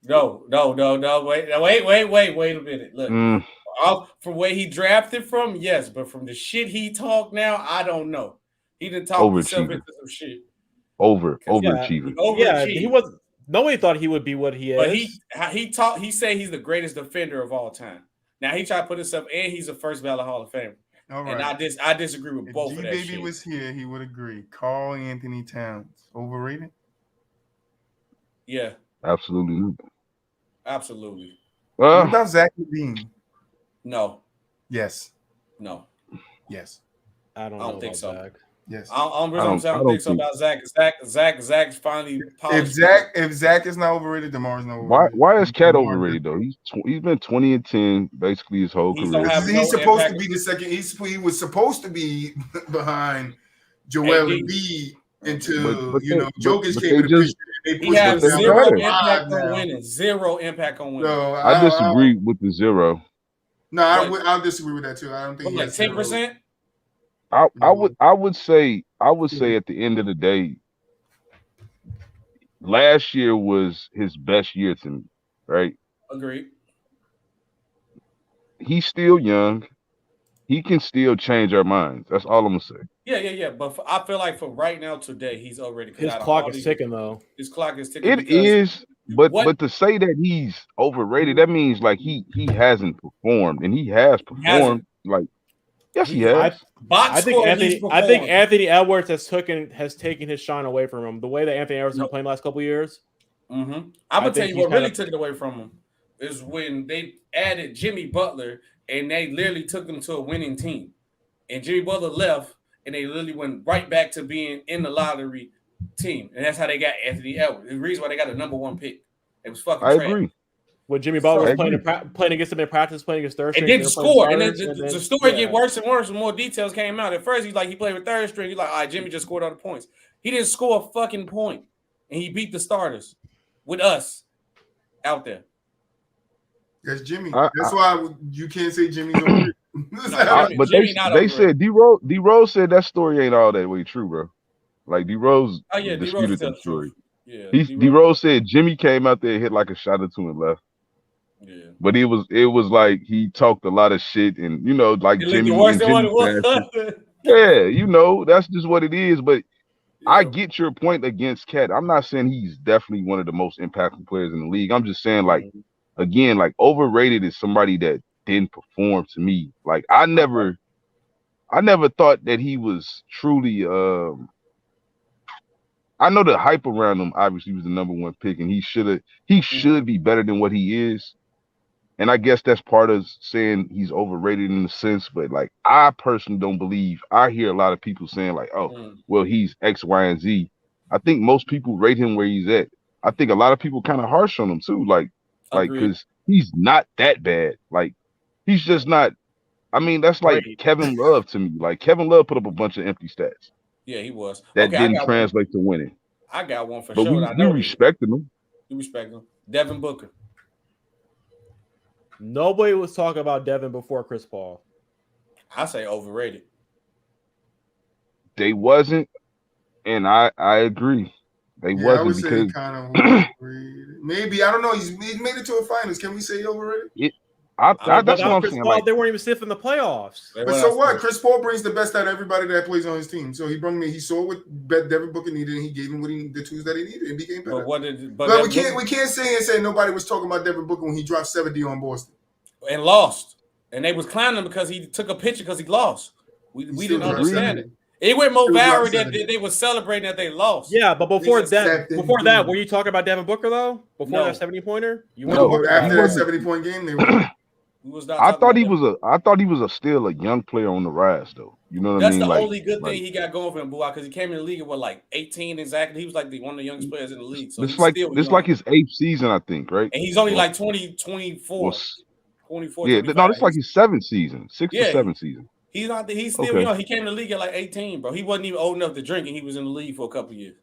No. Wait a minute. Look, from where he drafted from, yes, but from the shit he talked now, I don't know. He didn't talk himself into some shit. Overachiever. Yeah, he was. Nobody thought he would be what he is. But he said he's the greatest defender of all time. Now he tried to put himself, and he's a first ballot Hall of Famer. All right. And I disagree with both of that shit. If G-Baby was here, he would agree. Karl Anthony Towns, overrated? Yeah. Absolutely. What about Zach LaVine? No. Yes. No. Yes. I don't think so. Zach. Yes. I don't think so about Zach. Zach's finally polished. If Zach is not overrated, DeMar's not overrated. Why is Cat overrated though? He's been 20-10 basically his whole career. He's supposed to be the second. He was supposed to be behind Joel Embiid until Jokic came in the picture. He has zero impact on winning. Zero impact on winning. No, I disagree with the zero. No, I'll disagree with that too. I don't think like 10%. I would say at the end of the day, last year was his best year to me, right? Agreed. He's still young. He can still change our minds. That's all I'm gonna say. Yeah. But I feel like for right now, today, he's already. His clock is ticking, though. His clock is ticking. It is, but to say that he's overrated, that means like he hasn't performed, and he has performed. Like, yes, he has. I think Anthony Edwards has taken his shine away from him. The way that Anthony Edwards has been playing the last couple of years. Mm-hmm. I'm gonna tell you what really took it away from him is when they added Jimmy Butler. And they literally took them to a winning team. And Jimmy Butler left, and they literally went right back to being in the lottery team. And that's how they got Anthony Edwards. The reason why they got a number one pick. It was fucking trash. I agree. When Jimmy Butler was playing against him in practice, playing against third string. And didn't score. And then the story get worse and worse when more details came out. At first, he played with third string. He's like, all right, Jimmy just scored all the points. He didn't score a fucking point. And he beat the starters with us out there. That's Jimmy. That's why you can't say Jimmy's over. But they said D-Rose said that story ain't all that way true, bro. Like D-Rose disputed that story. Yeah, D-Rose said Jimmy came out there and hit like a shot or two and left. Yeah, but it was like he talked a lot of shit and like Jimmy. Yeah, that's just what it is. But I get your point against Cat. I'm not saying he's definitely one of the most impactful players in the league. I'm just saying again, like overrated is somebody that didn't perform to me. Like I never thought that he was truly. I know the hype around him. Obviously, he was the number one pick, and he should be better than what he is. And I guess that's part of saying he's overrated in a sense. But like I personally don't believe. I hear a lot of people saying like, "Oh, well, he's X, Y, and Z." I think most people rate him where he's at. I think a lot of people kind of harsh on him too. Like because he's not that bad. Like he's just not. I mean, that's like Kevin Love to me. Like Kevin Love put up a bunch of empty stats. Yeah, he was. That didn't translate to winning. I got one for but sure. We respected him. You respect him. Devin Booker. Nobody was talking about Devin before Chris Paul. I say overrated. They wasn't, and I agree. They wasn't I would because say kind of overrated. Maybe I don't know. He's made it to a finals. Can we say overrated? That's what I'm saying. Paul, they weren't even safe in the playoffs. But so what? Chris Paul brings the best out of everybody that plays on his team. So he saw what Devin Booker needed, and he gave him the tools that he needed, and became better. But we can't say nobody was talking about Devin Booker when he dropped 70 on Boston and lost, and they was clowning him because he took a picture because he lost. We didn't understand it. It went more viral that they were celebrating that they lost. Yeah, but before that, were you talking about Devin Booker though? Before that 70-pointer, after that 70-point game, they were. I thought he was still a young player on the rise, though. You know what I mean? That's the only good thing he got going for him, because he came in the league at like 18 exactly. He was like one of the youngest players in the league. So this like his 8th season, I think, right? And he's only like 24. 24. Yeah, no, it's like his 7th season, 6th or 7th season. He's not. He's still young. He came in the league at like 18, bro. He wasn't even old enough to drink, and he was in the league for a couple years.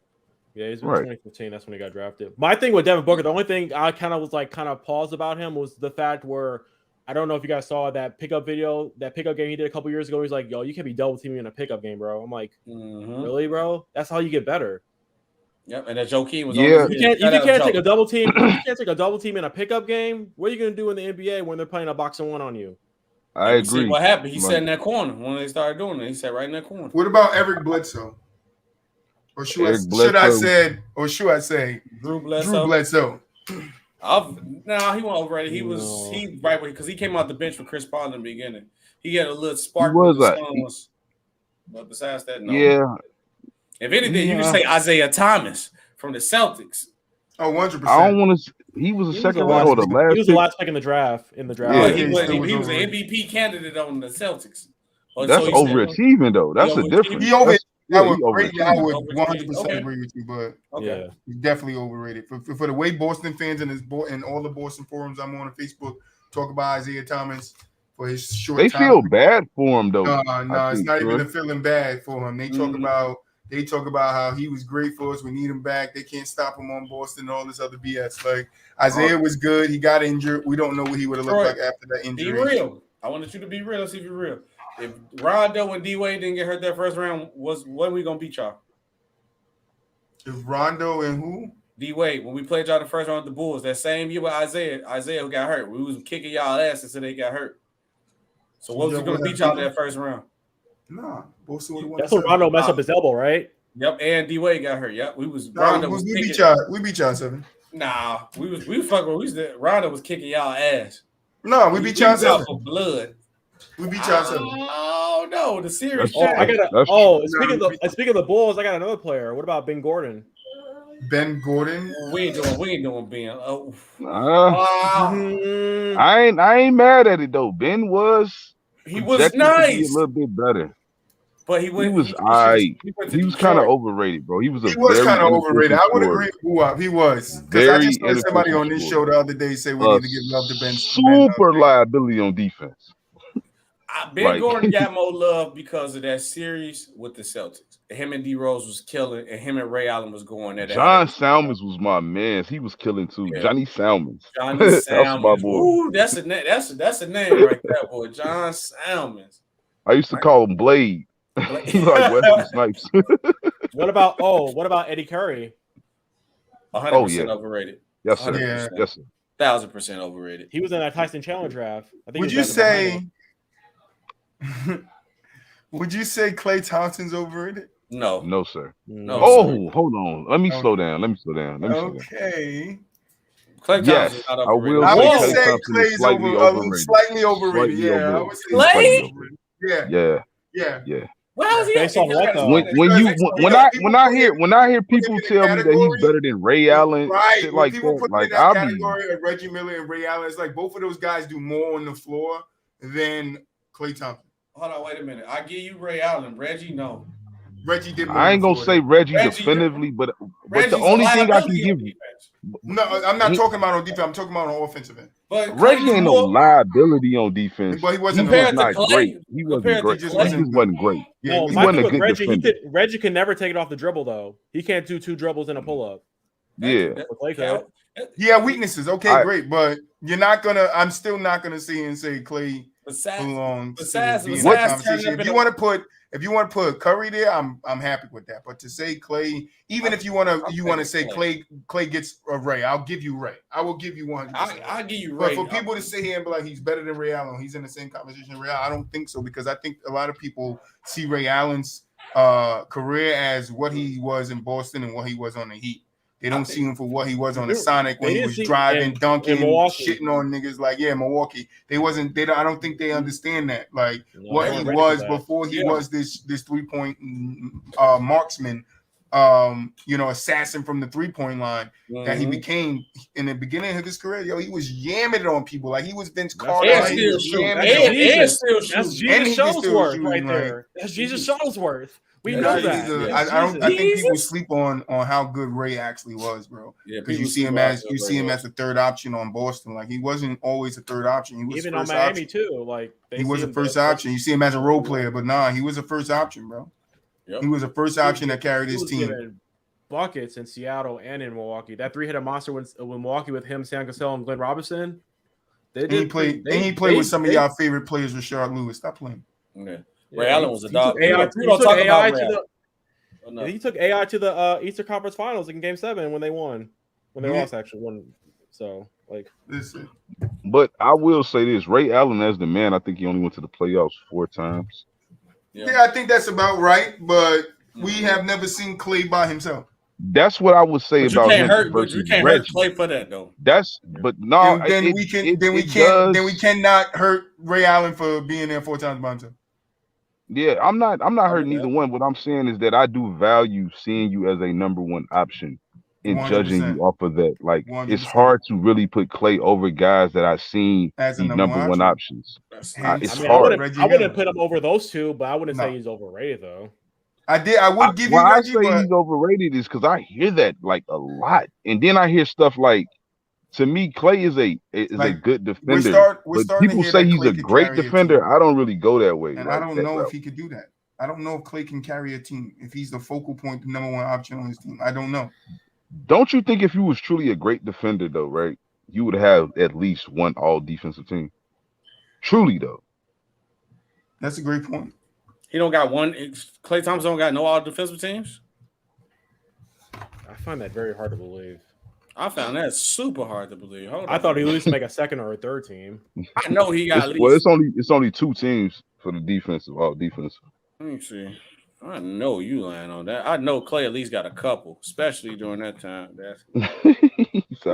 Yeah, he's been 2015. That's when he got drafted. My thing with Devin Booker, the only thing I kind of paused about him was the fact where I don't know if you guys saw that pickup video, that pickup game he did a couple years ago. He's like, "Yo, you can't be double teaming in a pickup game, bro." I'm like, "Really, bro? That's how you get better." Yep, and that Joakim was. Yeah, you can't take a double team. You can't take a double team in a pickup game. What are you gonna do in the NBA when they're playing a 1-on-1 on you? I agree. See what happened? He sat in that corner when they started doing it. He sat right in that corner. What about Eric Bledsoe? Or should I say Drew Bledsoe? No, he went overrated. He right because he came off the bench for Chris Paul in the beginning. He had a little spark. But besides that, no. Yeah. If anything, you can say Isaiah Thomas from the Celtics. Oh, 100%. I don't want to. He was the second round or the last. He was the last pick in the draft. Yeah, he was an MVP candidate on the Celtics. That's overachieving, though. That's a difference. I would 100% agree with you, but he's definitely overrated. For the way Boston fans and all the Boston forums I'm on Facebook talk about Isaiah Thomas for his short time. They feel bad for him, though. No, it's not even a feeling bad for him. They talk about how he was great for us. We need him back. They can't stop him on Boston and all this other BS. Like, Isaiah was good. He got injured. We don't know what he would have looked like after that injury. Be real. I wanted you to be real. Let's see if you're real. If Rondo and D-Wade didn't get hurt that first round, when we going to beat y'all? If Rondo and who? D-Wade. When we played y'all the first round with the Bulls, that same year with Isaiah who got hurt. We was kicking y'all ass until they got hurt. So what was he going to beat y'all that first round? Nah, Boston would have won. That's when Rondo messed up his elbow, right? Yep, and D-Wade got hurt. Yep, we beat y'all 7. Nah, we fucking. Rondo was kicking y'all ass. No, we beat y'all 7 for blood. We beat y'all 7. Oh no, the series. Speaking of the Bulls, I got another player. What about Ben Gordon? Ben Gordon? We ain't doing Ben. I ain't mad at it though. Ben was nice. A little bit better. But he was kind of overrated, bro. He was kind of overrated. I would agree with he was. Because I just heard somebody on this show the other day say we need to give love to Ben. Super liability on defense. Ben Gordon got more love because of that series with the Celtics. Him and D Rose was killing, and him and Ray Allen was going at that. John Salmons was my man. He was killing too. Yeah. Johnny Salmons. That's my boy. Ooh, that's a name right there, boy. John Salmons. I used to call him Blade. He's like Wesley Snipes. What about Eddie Curry? 100% overrated. Yes, sir. Yes, sir. 1,000% overrated. He was in that Tyson Chandler draft. I think. Would you say Klay Thompson's overrated? No, sir. No. Oh, hold on. Let me slow down. Okay. Klay Thompson is not overrated. I would say Klay is slightly overrated. Yeah, I would say Klay? Yeah. Well, when I hear people tell me that he's better than Ray Allen, shit like that, like I'll category of Reggie Miller and Ray Allen, it's like both of those guys do more on the floor than Klay Thompson. Hold on, wait a minute. I give you Ray Allen. Reggie, no. Reggie did more. I ain't gonna say Reggie definitively, but the only thing I can give you. No, I'm not talking about on defense. I'm talking about on offensive end. But Reggie ain't no liability on defense. But he wasn't great. He wasn't great. He wasn't great. Yeah, he wasn't a good defender. Reggie can never take it off the dribble though. He can't do 2 dribbles in a pull up. Yeah. He had weaknesses. Okay, great, but you're not gonna. I'm still not gonna say Klay belongs. Besides, if you want to put Curry there, I'm happy with that. But to say Klay, even if you want to say Klay gets a Ray, I'll give you Ray. I will give you 100%. I'll give you Ray. But for people to sit here and be like he's better than Ray Allen, he's in the same conversation as Ray Allen, I don't think so, because I think a lot of people see Ray Allen's career as what he was in Boston and what he was on the Heat. They don't see him for what he was on the Sonic when he was see, driving, dunking, Milwaukee. shitting on niggas. Like, yeah, Milwaukee. They wasn't. They. I don't think they understand that. Like what he was before he was this 3-point marksman. Assassin from the 3-point line that he became in the beginning of his career. Yo, he was yamming it on people like he was Vince Carter. That's Jesus Shuttlesworth right there. That's Jesus Shuttlesworth. We know that. I think people sleep on how good Ray actually was, bro. Yeah, because you see him as a third option on Boston. Like he wasn't always a third option. He was even on Miami too. Like he was a first option. You see him as a role player, but nah, he was a first option, bro. Yep. He was a first option that carried his team. Buckets in Seattle and in Milwaukee. That three-headed monster with Milwaukee with him, Sam Cassell, and Glenn Robinson. He played with some of y'all favorite players, Rashard Lewis. Stop playing. Yeah. Ray Allen was a dog. He took AI to the Eastern Conference Finals in Game 7 when they won. When they lost, actually won. So listen. But I will say this: Ray Allen, as the man, I think he only went to the playoffs 4 times. Yeah, I think that's about right, but we have never seen Clay by himself. That's what I would say about him. But you can't hurt Clay for that though. But no. Then we cannot hurt Ray Allen for being there 4 times by himself. Yeah, I'm not hurting either one. What I'm saying is that I do value seeing you as a number 1 option and 100%. Judging you off of that. Like 100%. It's hard to really put Clay over guys that I've seen as number one options. It's hard. I wouldn't put him over those two, but I wouldn't say he's overrated though. I would give you Reggie, I say he's overrated is because I hear that like a lot, and then I hear stuff like, to me, Clay is a good defender. But people say he's a great defender. I don't really go that way. And I don't know if he could do that. I don't know if Clay can carry a team. If he's the focal point, the number 1 option on his team, I don't know. Don't you think if you was truly a great defender, though, right, you would have at least one all-defensive team? Truly, though. That's a great point. He don't got one. Klay Thompson don't got no all-defensive teams? I find that very hard to believe. I found that super hard to believe. I thought he at least make a second or a third team. I know he got at least. Well, it's only 2 teams for the defensive, all defensive. Let me see. I know you lying on that. I know Clay at least got a couple, especially during that time. Yeah,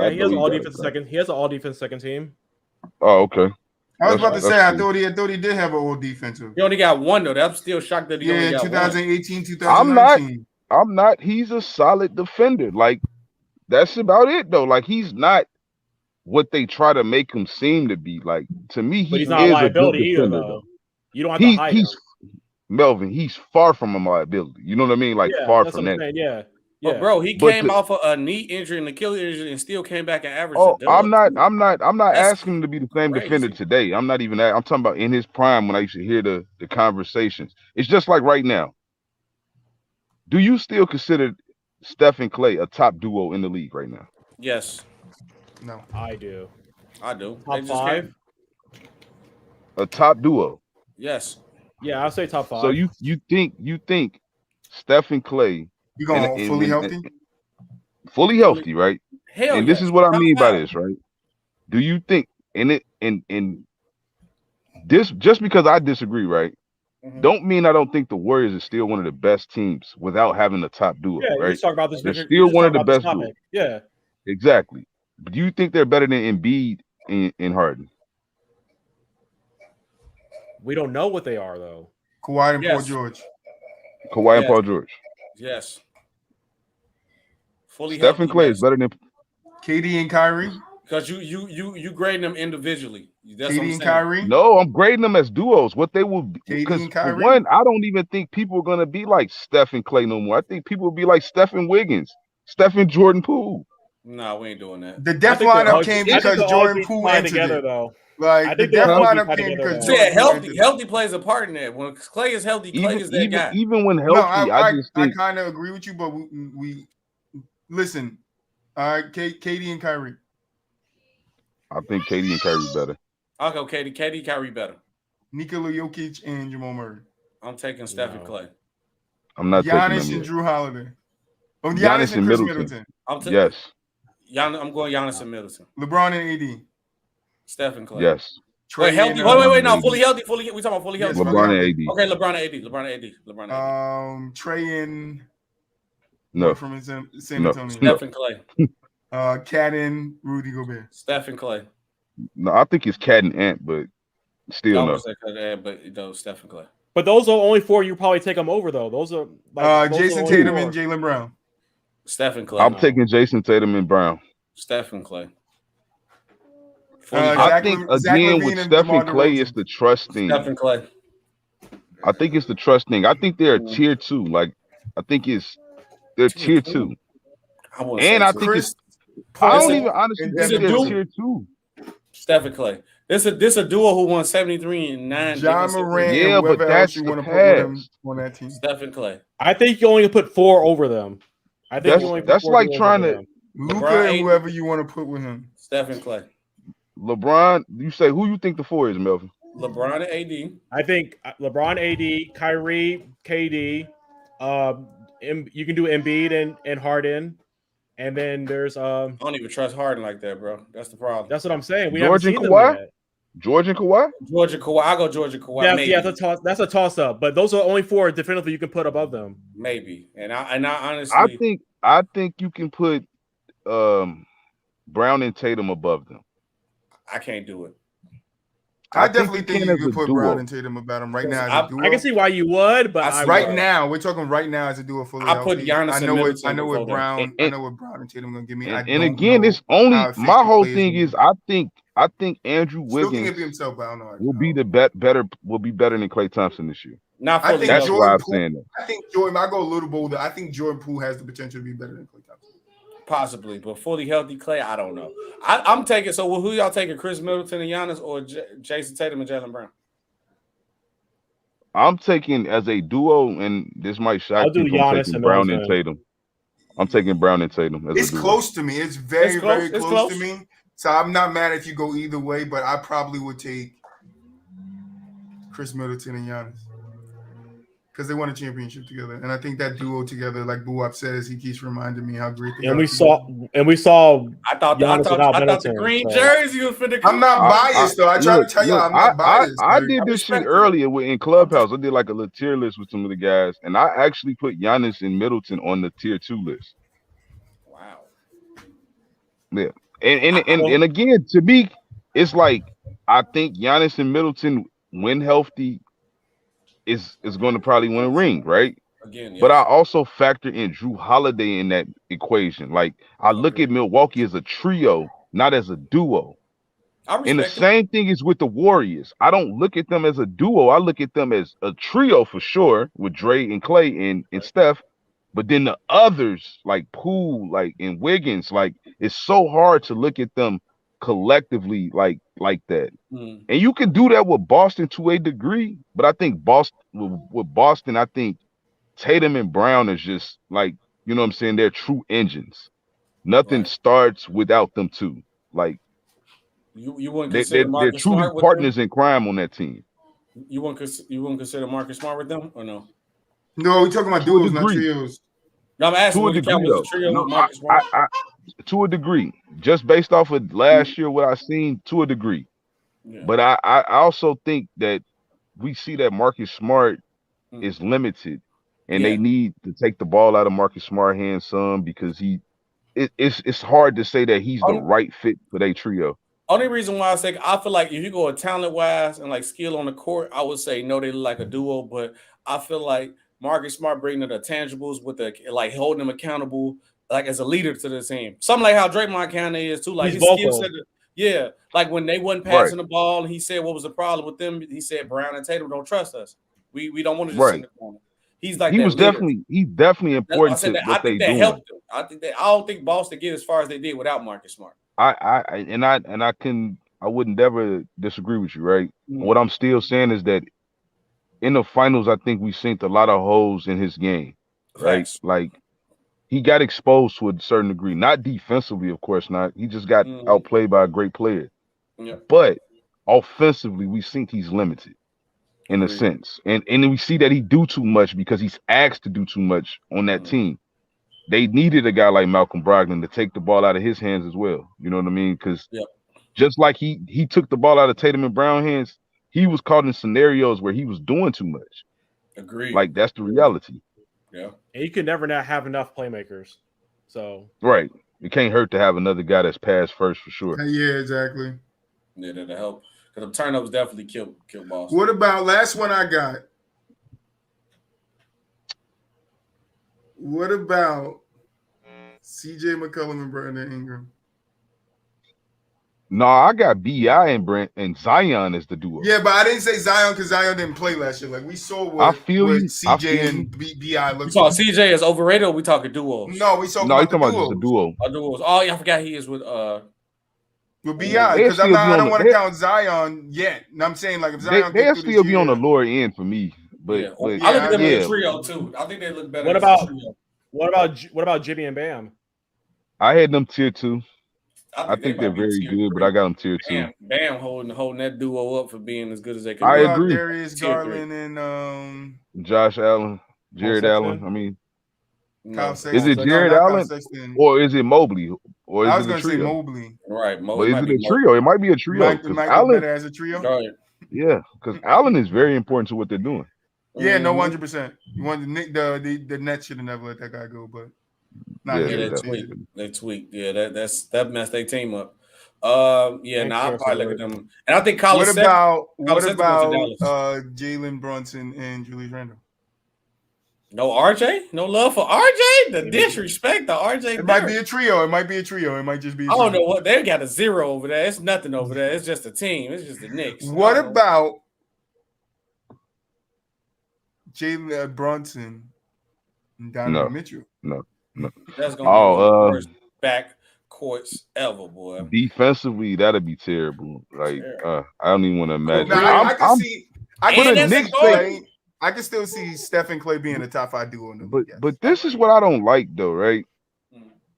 he has an all-defense second. He has an all-defense second team. Oh, okay. I was about to say, I thought he did have an all-defensive. He only got one though. I'm still shocked that he only got 2018, one. 2019. I'm not. He's a solid defender. Like that's about it though. Like he's not what they try to make him seem to be. Like to me, he's not a liability either. Though. You don't have to hide him. Melvin, he's far from a liability. You know what I mean? Like far from that. Yeah. But bro, he came off of a knee injury and Achilles injury and still came back and averaged. Oh, I'm not asking him to be the same defender today. I'm not even that. I'm talking about in his prime when I used to hear the conversations. It's just like right now. Do you still consider Steph and Clay a top duo in the league right now? Yes. No. I do. Top 5? A top duo. Yes. Yeah, I'll say top 5. So you think Steph and Clay you going fully healthy? Fully healthy, right? Hell and this is what I mean by this, right? Do you think in this just because I disagree, right? Mm-hmm. Don't mean I don't think the Warriors is still one of the best teams without having a top duo, right? Let's talk about this. They're still one of the best duos. Yeah. Exactly. But do you think they're better than Embiid and Harden? We don't know what they are though. Kawhi and Paul George. Kawhi and Paul George. Yes. Steph and Clay is better than KD and Kyrie. Because you grade them individually. That's KD and Kyrie. No, I'm grading them as duos. What they will be. Because for one, I don't even think people are gonna be like Steph and Clay no more. I think people will be like Steph and Wiggins, Steph and Jordan Poole. No, we ain't doing that. The depth lineup came because Jordan Poole entered together, it. Though. Like the depth lineup came because healthy plays a part in that. When Clay is healthy, Clay is that guy. Even when healthy, I kind of agree with you, but we listen. KD and Kyrie. I think KD and Kyrie better. I'll go KD, Kyrie better. Nikola Jokic and Jamal Murray. I'm taking Steph and Clay. I'm not Giannis taking them and Drew Holiday. Oh, Giannis and Chris Middleton. Yes. I'm going Giannis and Middleton. LeBron and AD. Steph and Clay. Yes. Wait, healthy. Wait. No, fully healthy. We talking about fully healthy. LeBron and AD. Okay, LeBron and AD. Trey and No. from San No. Antonio. Stephen Clay. Cat and Rudy Gobert. Stephen Clay. No, I think it's Cat and Ant, but still I no. would say but Stephen Clay. But those are only 4 you probably take them over though. Those are like Jason Tatum and Jaylen Brown. Stephen Clay. I'm taking Jason Tatum and Brown. Stephen Clay. I think again with Stephen Clay, it's the trust thing. Stephen Clay. I think it's the trust thing. I think they're tier 2. Like I think they're tier 2. And I think it's I don't even honestly think they're tier 2. Stephen Clay. This a duo who won 73 and 9. John Morant. Yeah, but that's you the want to put with him on that team. Stephen Clay. I think you only put 4 over them. I think that's like trying to Luka and whoever you want to put with him. Stephen Clay. LeBron. You say who you think the 4 is, Melvin? LeBron and AD. I think LeBron, AD, Kyrie, KD. You can do Embiid and Harden. And then there's I don't even trust Harden like that, bro. That's the problem. That's what I'm saying. We George haven't and seen Kawhi? them yet. George and Kawhi? George and Kawhi. I'll go George and Kawhi. Yeah, that's a toss up. But those are only 4 definitively you can put above them. Maybe. And I honestly I think you can put Brown and Tatum above them. I can't do it. I definitely think you could put Brown and Tatum above them right now as a duo. I can see why you would, but now we're talking right now as a duo fully. I put Giannis. I know what Brown and Tatum gonna give me. And again, it's only my whole thing is I think Andrew Wiggins himself, but I don't know, will be better than Klay Thompson this year. I think that's why I'm saying that. I think Jordan. I go a little bolder. I think Jordan Poole has the potential to be better than Klay Thompson. Possibly, but fully healthy Klay, I don't know. I'm taking. So, who y'all taking? Chris Middleton and Giannis, or Jason Tatum and Jaylen Brown? I'm taking as a duo, and this might shock people. I'm taking Brown and Tatum. I'm taking Brown and Tatum. It's close to me. It's very close to me. So I'm not mad if you go either way, but I probably would take Chris Middleton and Giannis because they won a championship together, and I think that duo together, like Buwap says, he keeps reminding me how great they are. And we saw. I thought the green jersey was for the. I'm not biased though. I try to tell you, I'm not biased. I did this shit earlier in Clubhouse. I did like a little tier list with some of the guys, and I actually put Giannis and Middleton on the tier 2 list. Wow. Yeah, and again, to me, it's like I think Giannis and Middleton, when healthy, is going to probably win a ring, right? Again, yes. But I also factor in Drew Holiday in that equation. Like I look at Milwaukee as a trio, not as a duo. And the same thing is with the Warriors. I don't look at them as a duo. I look at them as a trio for sure with Dre and Clay and Steph. But then the others like Poole, like and Wiggins, like it's so hard to look at them collectively like that. And you can do that with Boston to a degree, but I think with Boston, I think Tatum and Brown is just like, you know what I'm saying, they're true engines. Nothing starts without them two. Like you wouldn't consider they're truly partners in crime on that team. You wouldn't consider Marcus Smart with them or no? No, we're talking about duos, not trios. No, I'm asking what the trio with Marcus Smart. To a degree, just based off of last year, what I seen, to a degree. Yeah. But I also think that we see that Marcus Smart is limited, and they need to take the ball out of Marcus Smart's hands some because it's hard to say that he's the right fit for their trio. Only reason why I feel like if you go talent wise and like skill on the court, I would say no, they look like a duo. But I feel like Marcus Smart bringing the tangibles with the like holding them accountable. Like as a leader to the team, something like how Draymond kind of is too. Like his skill set, yeah. Like when they wasn't passing the ball, and he said, "What was the problem with them?" He said, "Brown and Tatum don't trust us. We don't want to just sit in the corner." He's like he's definitely important to what they do. Helped him. I don't think Boston get as far as they did without Marcus Smart. I wouldn't ever disagree with you, right? What I'm still saying is that in the finals, I think we seen a lot of holes in his game, right? Thanks. Like. He got exposed to a certain degree, not defensively, of course not. He just got outplayed by a great player. Yeah. But offensively, we think he's limited in a sense. And we see that he do too much because he's asked to do too much on that team. They needed a guy like Malcolm Brogdon to take the ball out of his hands as well. You know what I mean? Because just like he took the ball out of Tatum and Brown hands, he was caught in scenarios where he was doing too much. Agreed. Like that's the reality. Yeah. And you could never not have enough playmakers. So right, it can't hurt to have another guy that's pass first for sure. Yeah, exactly. Yeah, that'll help. Because the turnovers definitely kill Boston. What about last one I got? What about CJ McCollum and Brandon Ingram? No, I got B.I. and Zion as the duo. Yeah, but I didn't say Zion because Zion didn't play last year. Like we saw what CJ and B.I. looked. You talking CJ as overrated, or we talking duos? No, we talking about just a duo. Duos. Oh, yeah, I forgot he is with B.I. because I don't want to count Zion yet. And I'm saying like if Zion they'll still be on the lower end for me. But, I look at them as a trio too. I think they look better. What about Jimmy and Bam? I had them tier 2. I think they're very good, but I got them tier 2. Bam holding that duo up for being as good as they could. I agree. Darius Garland and Josh Allen, Jared Allen. I mean, is it Jared Allen or is it Mobley? Or I is was it going to say Mobley. Right, Mobley. But is it a trio? It might be a trio. Allen better as a trio. Right. Yeah, because Allen is very important to what they're doing. Yeah, no, 100%. The Nets should have never let that guy go, but they tweaked. Yeah, that messed their team up. I'll probably look at them. And I think What about Jalen Brunson and Julius Randle? No RJ? No love for RJ? The disrespect to RJ. It might be a trio. It might just be a trio. I don't know what they got a 0 over there. It's nothing over there. It's just a team. It's just the Knicks. What about Jalen Brunson and Donovan Mitchell? No. That's gonna be one of the worst back courts ever, boy. Defensively, that'd be terrible. Like I don't even want to imagine. I can still see Steph and Clay being a top 5 duo in the league. But this is what I don't like though, right?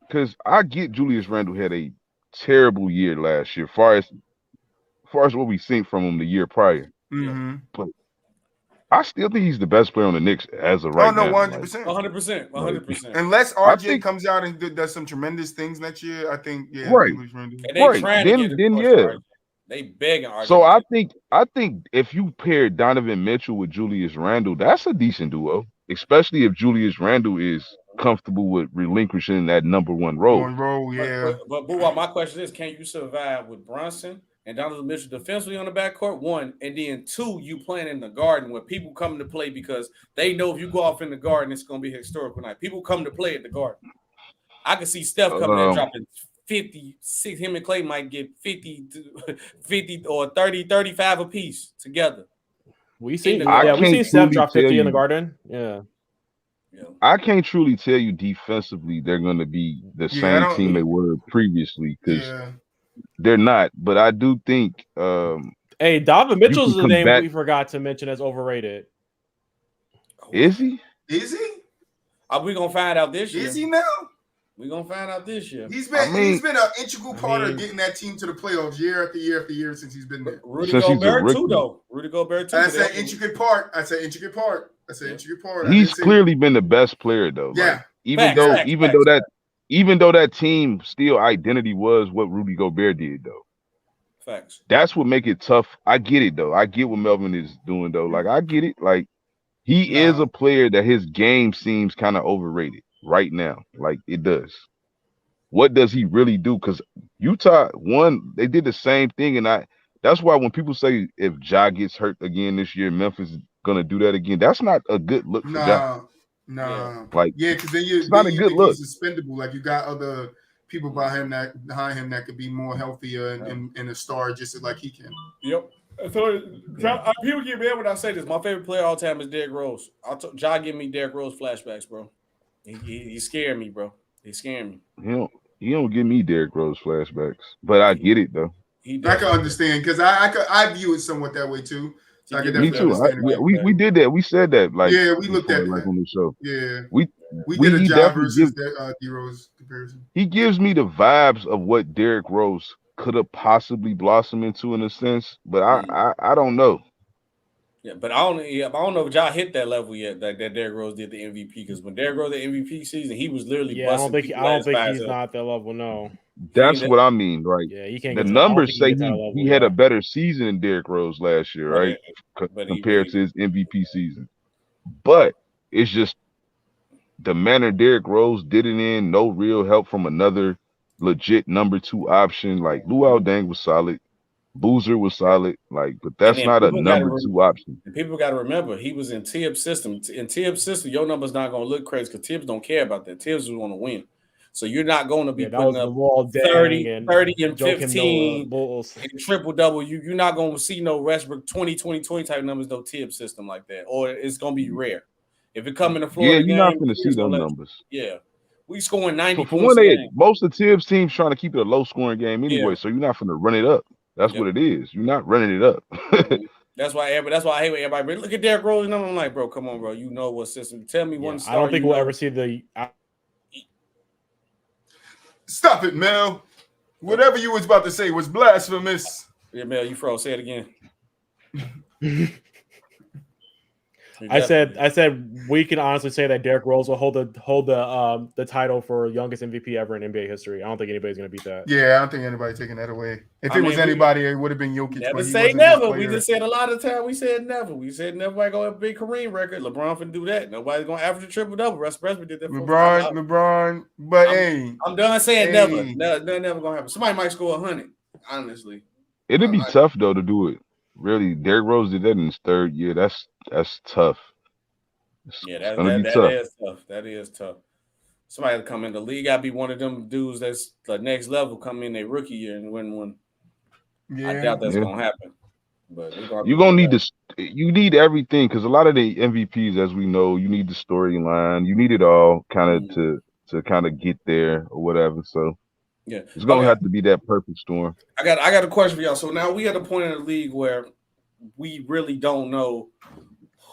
Because I get Julius Randle had a terrible year last year, far as what we seen from him the year prior. Mm-hmm. But I still think he's the best player on the Knicks as of right now. 100%. 100%. Unless RJ comes out and does some tremendous things next year, I think right. Then they begging RJ. So I think if you pair Donovan Mitchell with Julius Randle, that's a decent duo, especially if Julius Randle is comfortable with relinquishing that number 1 role. But my question is, can you survive with Brunson and Donovan Mitchell defensively on the backcourt, 1, and then 2, you playing in the Garden where people come to play because they know if you go off in the Garden, it's going to be a historical night. People come to play at the Garden. I can see Steph coming and dropping 56. Him and Clay might get 50 or 30, 35 apiece together. We seen Steph drop 50 in the Garden. Yeah. I can't truly tell you defensively they're going to be the same team they were previously because they're not. But I do think Donovan Mitchell's the name we forgot to mention as overrated. Is he? Are we going to find out this year? Is he now? We're going to find out this year. He's been an integral part of getting that team to the playoffs year after year after year since he's been there. Rudy Gobert too, though. I said intricate part. He's clearly been the best player, though. Yeah. Like, even though that team still identity was what Rudy Gobert did, though. Facts. That's what make it tough. I get it, though. I get what Melvin is doing, though. Like, I get it. Like, he is a player that his game seems kind of overrated right now. Like, it does. What does he really do? Because Utah, they did the same thing, and that's why when people say if Ja gets hurt again this year, Memphis is gonna do that again. That's not a good look for Ja. No. Like, because then it's not a good look. He's suspendable. Like you got other people behind him that could be more healthier and a star just like he can. Yep. So people get mad when I say this. My favorite player all time is Derrick Rose. Ja give me Derrick Rose flashbacks, bro. He scared me, bro. He scared me. He don't give me Derrick Rose flashbacks, but I get it though. I can understand because I view it somewhat that way too. So me too. We did that. We said that. Like we looked at like on the show. Yeah, we did a Ja versus D Rose comparison. He gives me the vibes of what Derrick Rose could have possibly blossomed into in a sense, but I don't know. Yeah, but I don't know if Ja hit that level yet that Derrick Rose did the MVP because when Derrick Rose did the MVP season, he was literally busting. I don't think he's not at that level. No, that's what I mean, right? Yeah, he can't. The numbers say he had a better season than Derrick Rose last year, right? Compared to his MVP season, but it's just the manner Derrick Rose did it in, no real help from another legit number 2 option. Like Luol Deng was solid, Boozer was solid, like, but that's not a number 2 option. And people got to remember, he was in Tibbs' system. In Tibbs' system, your number's not going to look crazy because Tibbs don't care about that. Tibbs is going to win. So you're not going to be putting up 30 and 15 and triple-double. You're not going to see no Westbrook 20-20-20 type numbers, no Tibbs system like that. Or it's going to be rare. If it come in the Florida you're not going to see those numbers. We scoring 90 for points. Most of Tibbs' teams trying to keep it a low-scoring game anyway, so you're not going to run it up. That's what it is. You're not running it up. That's why I hate when everybody look at Derrick Rose, and I'm like, bro, come on, bro. You know what system? Tell me one star. I don't think we'll ever see the. Stop it, Mel. Whatever you was about to say was blasphemous. Yeah, Mel, you froze. Say it again. I said we can honestly say that Derrick Rose will hold the title for youngest MVP ever in NBA history. I don't think anybody's going to beat that. Yeah, I don't think anybody's taking that away. If it was anybody, it would have been Jokic. Never say never. We just said a lot of time. We said never. We said nobody going to beat Kareem record. LeBron finna do that. Nobody's going to average a triple double. Russ Westbrook did that. LeBron. But I'm done saying never. Never going to happen. Somebody might score 100. Honestly, it'd be tough though to do it. Really, Derrick Rose did that in his 3rd year. That's tough. That is tough. That is tough. Somebody to come in the league. Got to be one of them dudes that's the next level. Come in their rookie year and win one. Yeah. I doubt that's gonna happen. But you're gonna need you need everything because a lot of the MVPs, as we know, you need the storyline. You need it all kind of to kind of get there or whatever. So. Yeah, it's gonna have to be that perfect storm. I got a question for y'all. So now we at a point in the league where we really don't know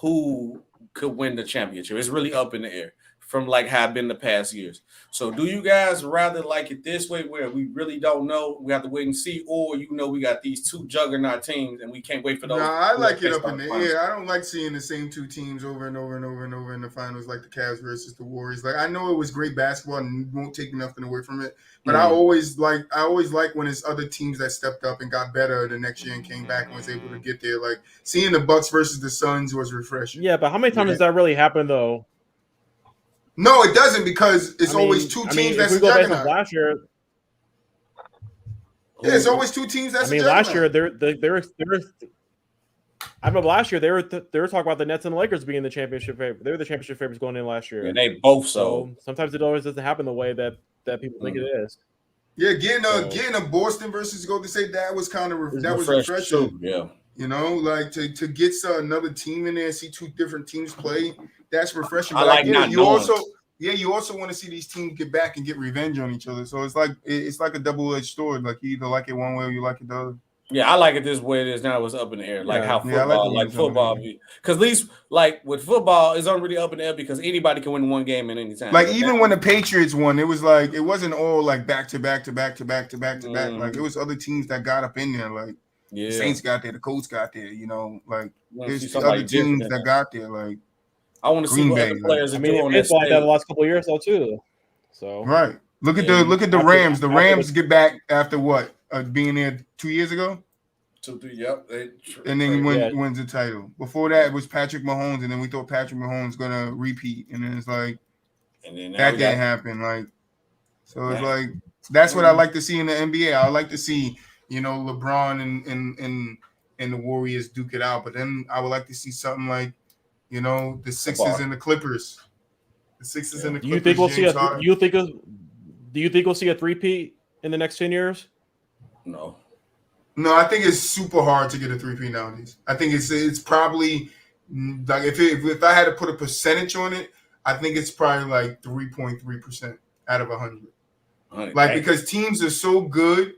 who could win the championship. It's really up in the air from like how it's been the past years. So do you guys rather like it this way where we really don't know, we have to wait and see, or we got these 2 juggernaut teams and we can't wait for those? Nah, I like it up in the air. I don't like seeing the same 2 teams over and over and over and over in the finals like the Cavs versus the Warriors. Like I know it was great basketball and won't take nothing away from it, but I always like when it's other teams that stepped up and got better the next year and came back and was able to get there. Like seeing the Bucks versus the Suns was refreshing. Yeah, but how many times does that really happen though? No, it doesn't because it's always 2 teams that's a juggernaut. Last year, it's always 2 teams that's a juggernaut. Last year I remember last year they were talking about the Nets and the Lakers being the championship favorite. They were the championship favorites going in last year. And they both so sometimes it always doesn't happen the way that people think it is. Yeah, getting a Boston versus Golden State, that was kind of refreshing. Too. Yeah. Like to get another team in there and see 2 different teams play, that's refreshing. But you also want to see these teams get back and get revenge on each other. So it's like a double-edged sword. Like you either like it one way or you like it the other. Yeah, I like it this way it is now. It's up in the air, like how football, football. Because at least, like with football, it's not really up in the air because anybody can win one game at any time. Like even when the Patriots won, it was like it wasn't all like back to back to back to back to back to back. Like it was other teams that got up in there. Like the Saints got there, the Colts got there. Like there's other teams that got there. Like I want to see what other players are doing. It's like that the last couple of years though too. So right, look at the Rams. The Rams get back after what being there 2 years ago. 2-3, yep. And then he wins the title. Before that, it was Patrick Mahomes, and then we thought Patrick Mahomes gonna repeat, and then it's like that didn't happen. Like, so it's like that's what I like to see in the NBA. I like to see LeBron and the Warriors duke it out, but then I would like to see something like the Sixers and the Clippers. The Sixers and the Clippers. Do you think we'll see Do you think we'll see a three-peat in the next 10 years? No, I think it's super hard to get a 3P nowadays. I think it's probably like if I had to put a percentage on it, I think it's probably like 3.3% out of 100. Like because teams are so good,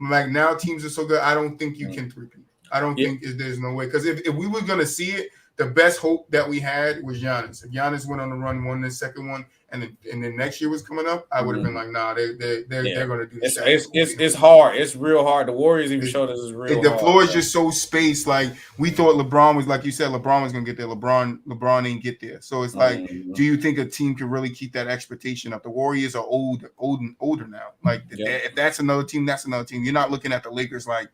like now teams are so good, I don't think you can 3P. I don't think there's no way because if we were gonna see it, the best hope that we had was Giannis. If Giannis went on the run, won the second one, and then next year was coming up, I would have been like, nah, they're going to do this. It's hard. It's real hard. The Warriors even showed us it's real hard. The floor is just so spaced. Like we thought LeBron was, like you said, LeBron was going to get there. LeBron ain't get there. So it's like, do you think a team can really keep that expectation up? The Warriors are older now. Like if that's another team, that's another team. You're not looking at the Lakers like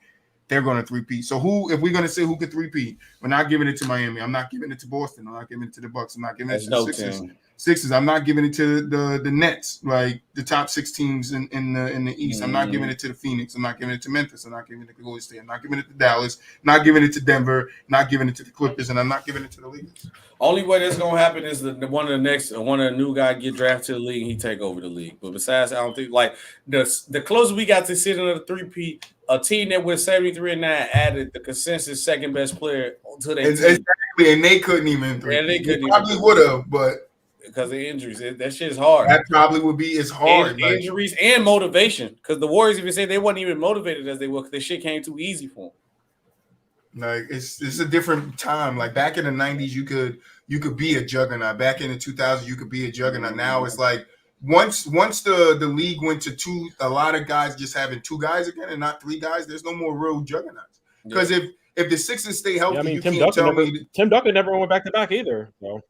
they're going to 3P. So if we're going to say who could 3P, we're not giving it to Miami. I'm not giving it to Boston. I'm not giving it to the Bucks. I'm not giving it to the Sixers. Sixers. I'm not giving it to the Nets, like the top 6 teams in the East. I'm not giving it to the Phoenix. I'm not giving it to Memphis. I'm not giving it to Golden State. I'm not giving it to Dallas. Not giving it to Denver. Not giving it to the Clippers, and I'm not giving it to the Lakers. Only way that's gonna happen is one of the new guy get drafted to the league and he take over the league. But besides, I don't think like the closer we got to sitting on the 3-peat, a team that went 73-9 added the consensus second best player to their team. Exactly, and they couldn't even. Yeah, they probably would have, but because of injuries, that shit's hard. That probably would be. It's hard. Injuries and motivation, because the Warriors even say they wasn't even motivated as they were because the shit came too easy for them. Like it's a different time. Like back in the 90s, you could be a juggernaut. Back in the 2000s, you could be a juggernaut. Now it's like once the league went to a lot of guys just having 2 guys again and not 3 guys. There's no more real juggernauts. Because if the Sixers stay healthy, Tim Duncan never went back to back either. So.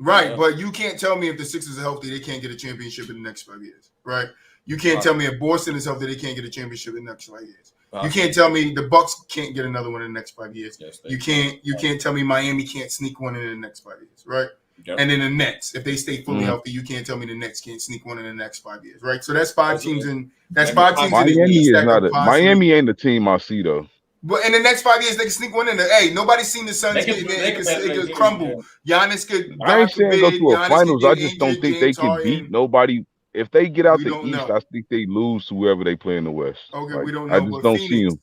Right, but you can't tell me if the Sixers are healthy, they can't get a championship in the next 5 years. Right? You can't tell me if Boston is healthy, they can't get a championship in the next 5 years. You can't tell me the Bucks can't get another one in the next 5 years. Yes, you can't tell me Miami can't sneak one in the next 5 years, right? Yep. And then the Nets, if they stay fully healthy, you can't tell me the Nets can't sneak one in the next 5 years, right? So that's 5 teams in Miami in the East. Miami ain't the team I see though. But in the next 5 years, they can sneak one in there. Hey, nobody's seen the Suns it could crumble. Giannis could. I ain't saying go to a finals. I just don't think they can beat nobody. If they get out the East, I think they lose to whoever they play in the West. Okay, we don't know. I just don't see them.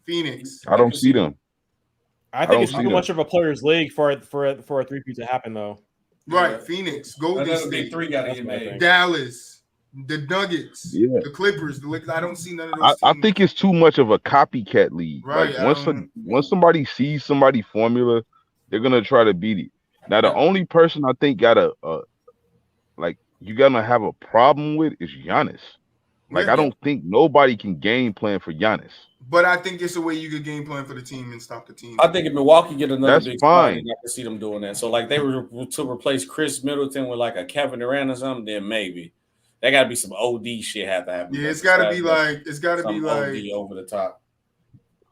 Phoenix. I don't see them. I think it's too much of a players' league for a 3-peat to happen though. Right, Phoenix, Golden State, 3 got to get made. Dallas. The Nuggets, the Clippers, the Lakers. I don't see none of those. I think it's too much of a copycat league. Right. Like once somebody sees somebody formula, they're gonna try to beat it. Now the only person I think you gotta have a problem with is Giannis. Like I don't think nobody can game plan for Giannis. But I think it's a way you could game plan for the team and stop the team. I think if Milwaukee get another big fine. I can see them doing that. So like they were to replace Chris Middleton with like a Kevin Durant or something, then maybe. There got to be some OD shit have to happen. Yeah, it's got to be like OD over the top.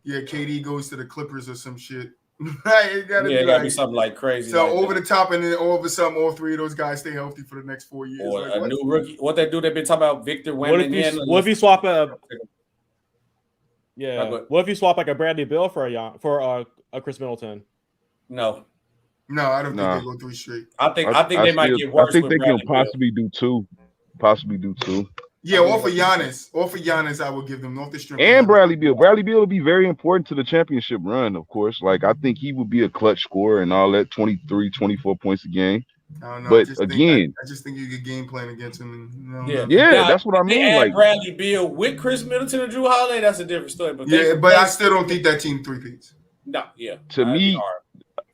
Yeah, KD goes to the Clippers or some shit. It got to be something like crazy. So over the top, and then all of a sudden, all 3 of those guys stay healthy for the next 4 years. Or a new rookie. What they do? They've been talking about Victor Wembanyama. What if you swap a? Yeah. What if you swap like a Bradley Beal for a Chris Middleton? No, I don't think they go 3 straight. I think they might get worse. I think they can possibly do 2. Yeah, off of Giannis, I would give them off the strength. And Bradley Beal. Bradley Beal would be very important to the championship run, of course. Like I think he would be a clutch scorer and all that, 23, 24 points a game. I don't know. But I just think you could game plan against him. That's what I mean. Like Bradley Beal with Chris Middleton and Drew Holiday, that's a different story. But I still don't think that team 3-peats. No, to me,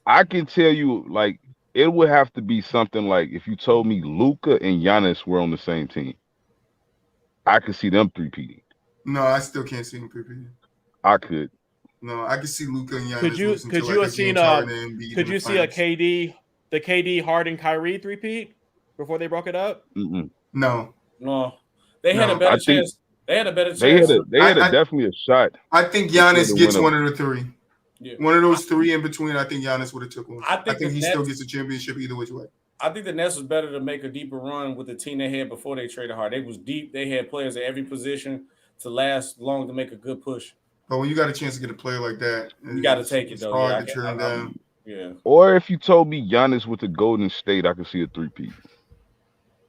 I can tell you like. It would have to be something like if you told me Luka and Giannis were on the same team. I could see them 3-peating. No, I still can't see them 3-peating. I could. No, I could see Luka and Giannis. Could you see a KD Harden Kyrie 3-peat before they broke it up? No. They had a better chance. They had a better chance. They had definitely a shot. I think Giannis gets one of the 3. Yeah. One of those 3 in between, I think Giannis would have took one. I think he still gets a championship either which way. I think the Nets was better to make a deeper run with the team they had before they traded hard. They was deep. They had players at every position to last long to make a good push. But when you got a chance to get a player like that, you got to take it though. Hard to turn down. Yeah. Or if you told me Giannis with the Golden State, I could see a 3-peat.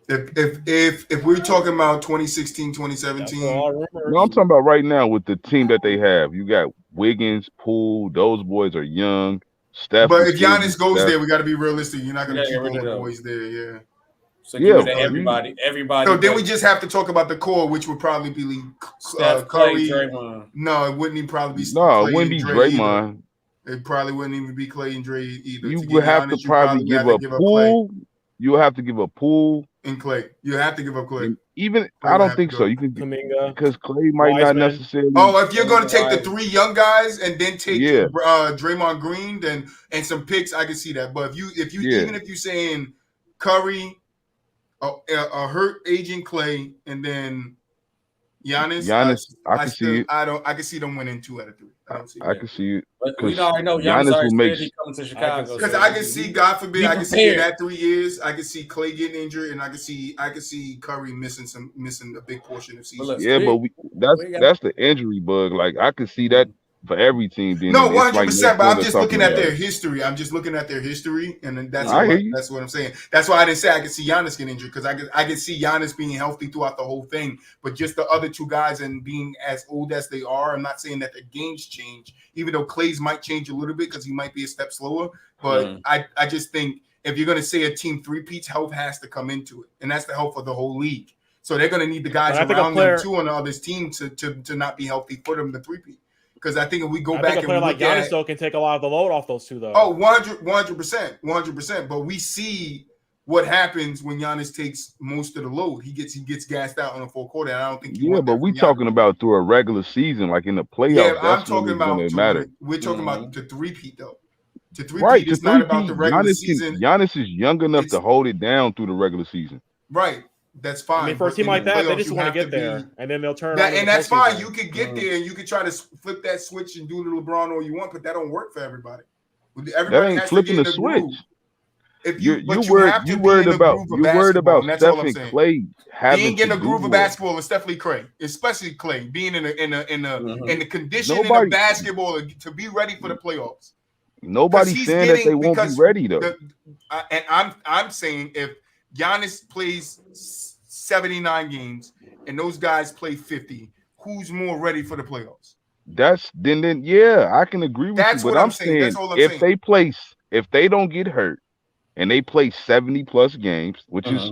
If we're talking about 2016, 2017. No, I'm talking about right now with the team that they have. You got Wiggins, Poole, those boys are young. Steph. But if Giannis goes there, we got to be realistic. You're not going to keep all the boys there, yeah. So everybody. So then we just have to talk about the core, which would probably be Steph, Curry. Draymond. No, it wouldn't even probably be. No, it wouldn't be Draymond. It probably wouldn't even be Clay and Dre either. You would have to probably give up Poole. You would have to give up Poole and Clay. You have to give up Clay. Even I don't think so. You can because Clay might not necessarily. Oh, if you're going to take the 3 young guys and then take Draymond Green, and some picks, I can see that. But if you even if you're saying Curry, a hurt aging Clay, and then Giannis, I can see it. I can see them winning 2 out of 3. I don't see I can see it. But we already know Giannis already said he's coming to Chicago. Because I can see, God forbid, I can see in that 3 years, I can see Clay getting injured, and I can see Curry missing a big portion of season. Yeah, but that's the injury bug. Like I can see that for every team. No, 100%. But I'm just looking at their history. I'm just looking at their history, and that's what I'm saying. That's why I didn't say I could see Giannis getting injured, because I could see Giannis being healthy throughout the whole thing. But just the other 2 guys and being as old as they are, I'm not saying that their games change, even though Clay's might change a little bit because he might be a step slower. But I just think if you're going to say a team three-peats, health has to come into it, and that's the health of the whole league. So they're going to need the guys around them too on the other team to not be healthy for them to three-peat. Because I think if we go back and look at Giannis though can take a lot of the load off those 2 though. Oh, 100%. But we see what happens when Giannis takes most of the load. He gets gassed out on the full quarter. And I don't think. But we talking about through a regular season, like in the playoffs. Yeah, I'm talking about. We're talking about the three-peat though. To three-peat, it's not about the regular season. Giannis is young enough to hold it down through the regular season. Right. That's fine. I mean, for a team like that, they just want to get there, and then they'll turn. And that's fine. You could get there, and you could try to flip that switch and do the LeBron all you want, but that don't work for everybody. That ain't flipping the switch. If you worried about Steph and Clay being in the groove of basketball, and especially Clay, being in the condition of basketball to be ready for the playoffs. Nobody's saying that they won't be ready though. And I'm saying if Giannis plays 79 games and those guys play 50, who's more ready for the playoffs? I can agree with you. But I'm saying if they don't get hurt and they play 70 plus games, which is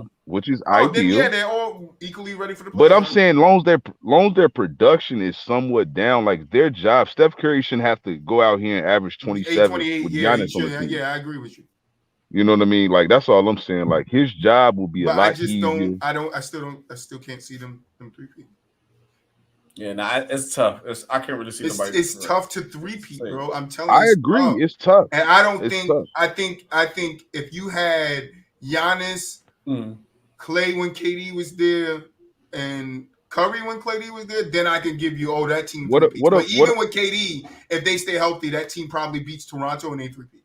ideal. Then, they're all equally ready for the playoffs. But I'm saying long as their production is somewhat down, like their job, Steph Curry shouldn't have to go out here and average 27 28, with Giannis on the team. Yeah, I agree with you. You know what I mean? Like that's all I'm saying. Like his job will be a lot easier. I still can't see them three-peat. Yeah, it's tough. I can't really see nobody. It's tough to three-peat, bro. I'm telling you. I agree. It's tough. And I don't think tough. I think if you had Giannis, Clay when KD was there, and Curry when KD was there, then I can give you that team. But even with KD, if they stay healthy, that team probably beats Toronto and they three-peat.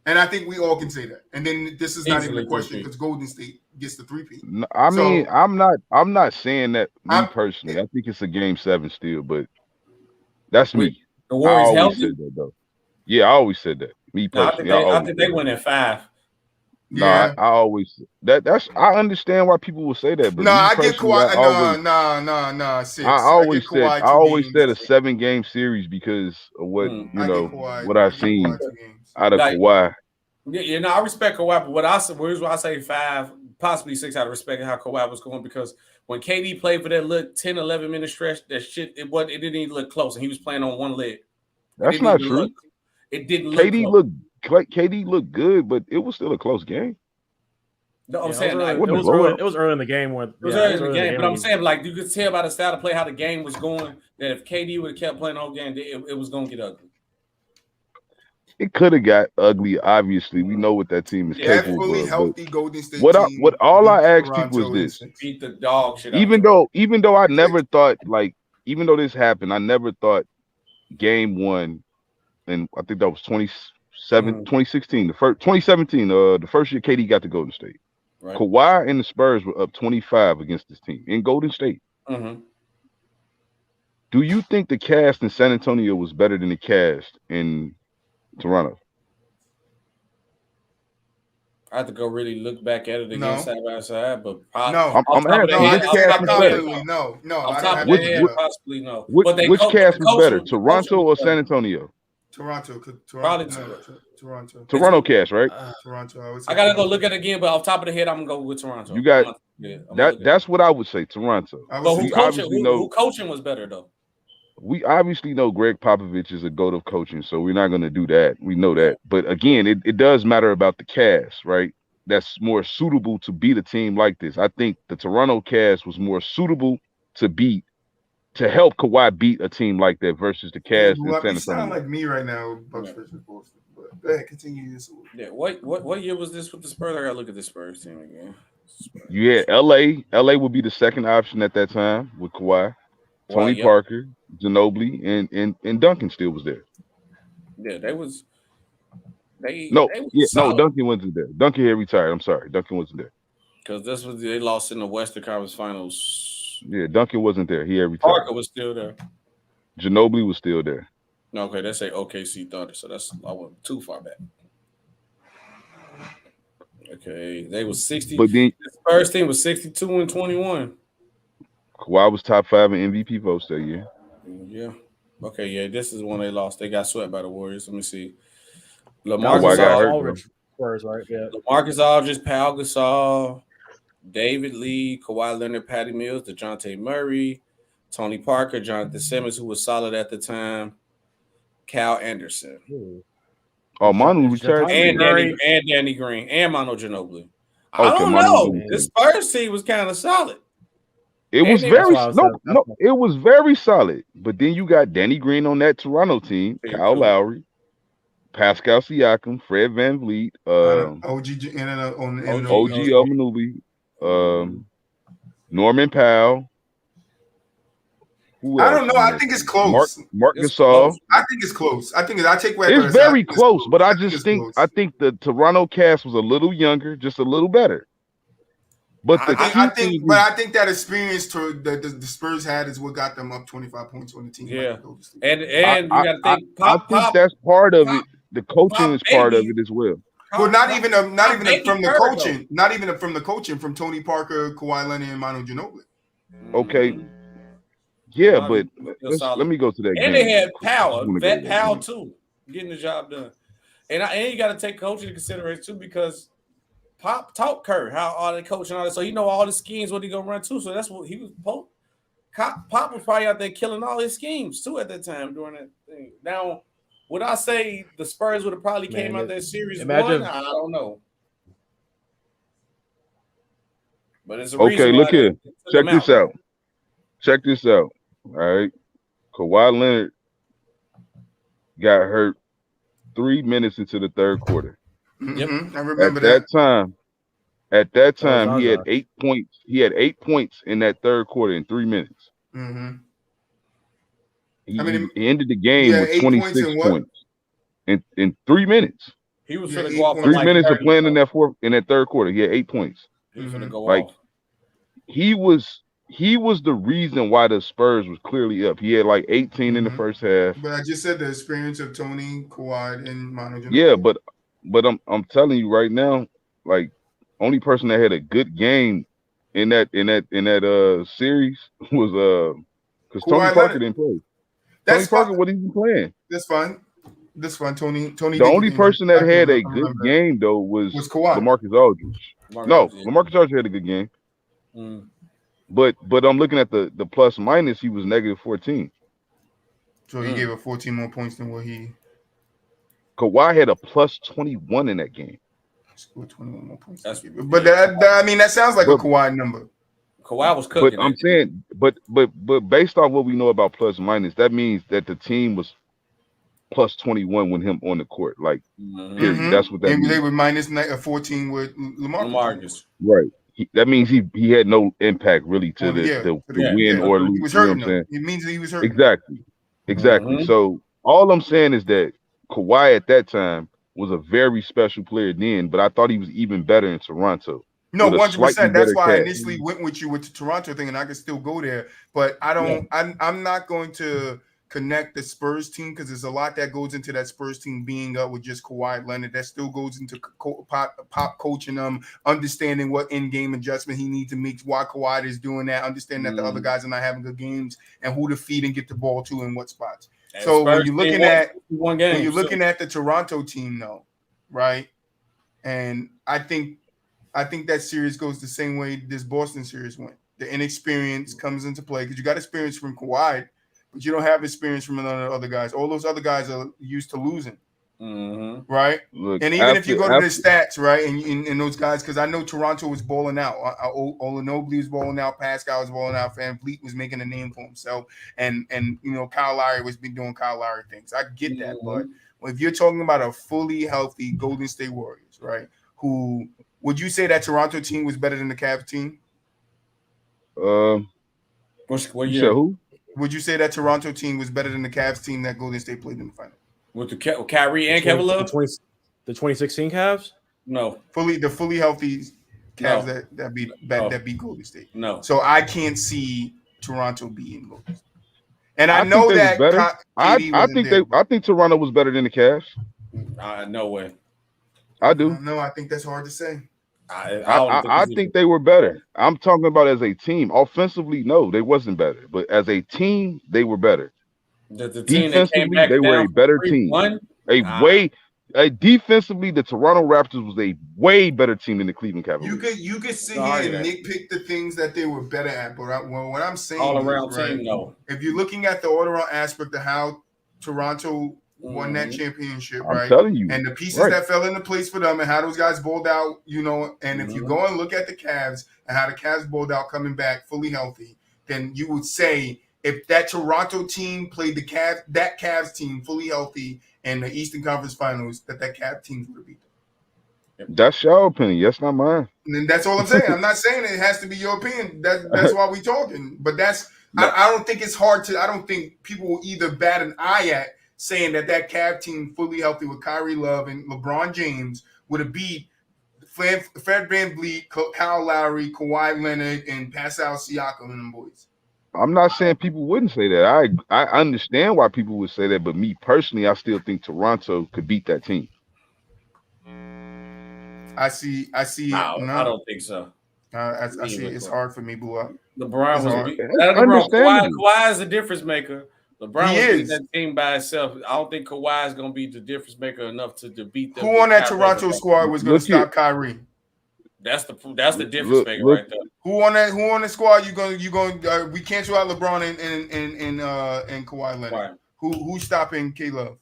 And I think we all can say that. And then this is not even a question because Golden State gets the three-peat. I mean, I'm not saying that personally. I think it's a game 7 still, but that's me. The Warriors healthy? Said that, though. Yeah, I always said that. Me personally. I think they win in 5. No, I always that's I understand why people will say that, but I get Kawhi. I always said a 7-game series because of what what I've seen out of Kawhi. Yeah, I respect Kawhi, but here's why I say 5, possibly 6 out of respect how Kawhi was going, because when KD played for that little 10, 11 minute stretch, that shit it didn't even look close, and he was playing on one leg. That's not true. It didn't look KD looked good, but it was still a close game. No, I'm saying it was early in the game. But I'm saying, like, you could tell by the style of play how the game was going that if KD would have kept playing the whole game, it was going to get ugly. It could have got ugly. Obviously, we know what that team is capable of. Fully healthy Golden State. What all I asked people was this: beat the dog shit. Even though I never thought, like, even though this happened, I never thought Game 1, and I think that was 2016, the first 2017, the first year KD got to Golden State. Right. Kawhi and the Spurs were up 25 against this team in Golden State. Mm-hmm. Do you think the cast in San Antonio was better than the cast in Toronto? I have to go really look back at it again side by side, but no. Possibly no. Which cast was better, Toronto or San Antonio? Toronto. Toronto cast, right? Toronto. I gotta go look at it again, but off top of the head, I'm gonna go with Toronto. You got that's what I would say, Toronto. But who coaching was better though? We obviously know Greg Popovich is a goat of coaching, so we're not going to do that. We know that. But again, it does matter about the cast, right? That's more suitable to beat a team like this. I think the Toronto cast was more suitable to help Kawhi beat a team like that versus the cast in San Antonio. You sound like me right now, Bucks versus Boston. But go ahead, continue this. Yeah, what year was this with the Spurs? I got to look at the Spurs team again. You had LA. LA would be the second option at that time with Kawhi. Tony Parker, Ginobili, and Duncan still was there. Yeah, they was no, Duncan wasn't there. Duncan had retired. I'm sorry, Duncan wasn't there. Because this was they lost in the Western Conference Finals. Yeah, Duncan wasn't there. He had retired. Parker was still there. Ginobili was still there. Okay, they say OKC Thunder, so I went too far back. Okay, they was 60. But then the first team was 62-21. Kawhi was top 5 in MVP votes that year. Yeah. Okay, yeah, this is when they lost. They got swept by the Warriors. Let me see. LaMarcus Aldridge first, right? Yeah. LaMarcus Aldridge, Pau Gasol, David Lee, Kawhi Leonard, Patty Mills, DeJounte Murray, Tony Parker, Jonathan Simmons, who was solid at the time, Cal Anderson. Oh, Manu retired. And Danny Green, and Manu Ginobili. I don't know. This Spurs team was kind of solid. It was it was very solid. But then you got Danny Green on that Toronto team, Kyle Lowry, Pascal Siakam, Fred VanVleet, OG Anunoby, Norman Powell. I don't know. I think it's close. Mark Gasol. I think it's close. I take away. It's very close, but I think the Toronto cast was a little younger, just a little better. But I think that experience the Spurs had is what got them up 25 points on the team. Yeah, and you got to think. I think that's part of it. The coaching is part of it as well. Well, not even from the coaching, from Tony Parker, Kawhi Leonard, and Manu Ginobili. Okay. Yeah, but let me go to that. And they had power, vet power too, getting the job done. And you got to take coaching into consideration too, because Pop taught Kerr how all the coaching all that, so he know all the schemes what he gonna run to. So that's what he was. Pop was probably out there killing all his schemes too at that time during that thing. Now, would I say the Spurs would have probably came out that series one? I don't know. But it's a reason. Okay, look here. Check this out. Check this out. All right, Kawhi Leonard got hurt 3 minutes into the third quarter. Yep, I remember that. At that time, he had 8 points. He had 8 points in that third quarter in 3 minutes. Mm-hmm. He ended the game with 26 points in 3 minutes. He was going to go off 3 minutes of playing in that third quarter. He had 8 points. He was going to go off. He was the reason why the Spurs was clearly up. He had like 18 in the first half. But I just said the experience of Tony, Kawhi, and Manu Ginobili. Yeah, but I'm telling you right now, like only person that had a good game in that series was because Tony Parker didn't play. Tony Parker wasn't even playing. That's fine. Tony. The only person that had a good game though was Kawhi. LaMarcus Aldridge. LaMarcus Aldridge had a good game. But I'm looking at the plus minus. He was -14. So he gave up 14 more points than what he. Kawhi had a plus 21 in that game. Scored 21 more points. But that sounds like a Kawhi number. Kawhi was cooking. But I'm saying, but based on what we know about plus minus, that means that the team was plus 21 with him on the court. Like, period. That's what that means. They were minus 14 with LaMarcus. Right. That means he had no impact really to the win or lose. He was hurting them. It means that he was hurting. Exactly. So all I'm saying is that Kawhi at that time was a very special player then, but I thought he was even better in Toronto. No, 100%. That's why I initially went with you with the Toronto thing, and I could still go there. But I don't. Yeah. I'm not going to connect the Spurs team because there's a lot that goes into that Spurs team being up with just Kawhi Leonard. That still goes into pop coaching them, understanding what in-game adjustment he needs to make, why Kawhi is doing that, understanding that the other guys are not having good games, and who to feed and get the ball to in what spots. And so when you're looking at the Toronto team, though, right? And I think that series goes the same way this Boston series went. The inexperience comes into play because you got experience from Kawhi, but you don't have experience from none of the other guys. All those other guys are used to losing, right? Look, and even if you go to the stats, right, and those guys, because I know Toronto was balling out. Anunoby was balling out. Pascal was balling out. VanVleet was making a name for himself, and Kyle Lowry was doing Kyle Lowry things. I get that, but if you're talking about a fully healthy Golden State Warriors, right, who Would you say that Toronto team was better than the Cavs team? What You year? said who? Would you say that Toronto team was better than the Cavs team that Golden State played in the final? With Kyrie and Kevin Love? The 2016 Cavs? No. Fully healthy Cavs that beat Golden State. No. So I can't see Toronto beating Golden State. And I know that better. I think Toronto was better than the Cavs. No way. I do. No, I think that's hard to say. I think they were better. I'm talking about as a team. Offensively, no, they wasn't better. But as a team, they were better. The team defensively, they were a better team. Defensively, the Toronto Raptors was a way better team than the Cleveland Cavaliers. You could sit here and nitpick the things that they were better at, but what I'm saying all around team, no. If you're looking at the all-around aspect of how Toronto won that championship, I'm telling you, and the pieces that fell into place for them, and how those guys bowled out, and if you go and look at the Cavs and how the Cavs bowled out coming back fully healthy, then you would say if that Toronto team played that Cavs team fully healthy in the Eastern Conference Finals, that Cavs team would have beat them. That's your opinion. That's not mine. And that's all I'm saying. I'm not saying it has to be your opinion. That's why we're talking. But I don't think it's hard to. I don't think people will either bat an eye at saying that Cavs team fully healthy with Kyrie Love and LeBron James would have beat Fred VanVleet, Kyle Lowry, Kawhi Leonard, and Pascal Siakam and them boys. I'm not saying people wouldn't say that. I understand why people would say that, but me personally, I still think Toronto could beat that team. I see. No, I don't think so. I see. It's hard for me, Boo. LeBron was Kawhi is a difference maker. LeBron was that team by itself. I don't think Kawhi is going to be the difference maker enough to beat them. Who on that Toronto squad was going to stop Kyrie? That's the difference maker right there. Who on the squad you going we cancel out LeBron and Kawhi Leonard. Right. Who's stopping K-Love?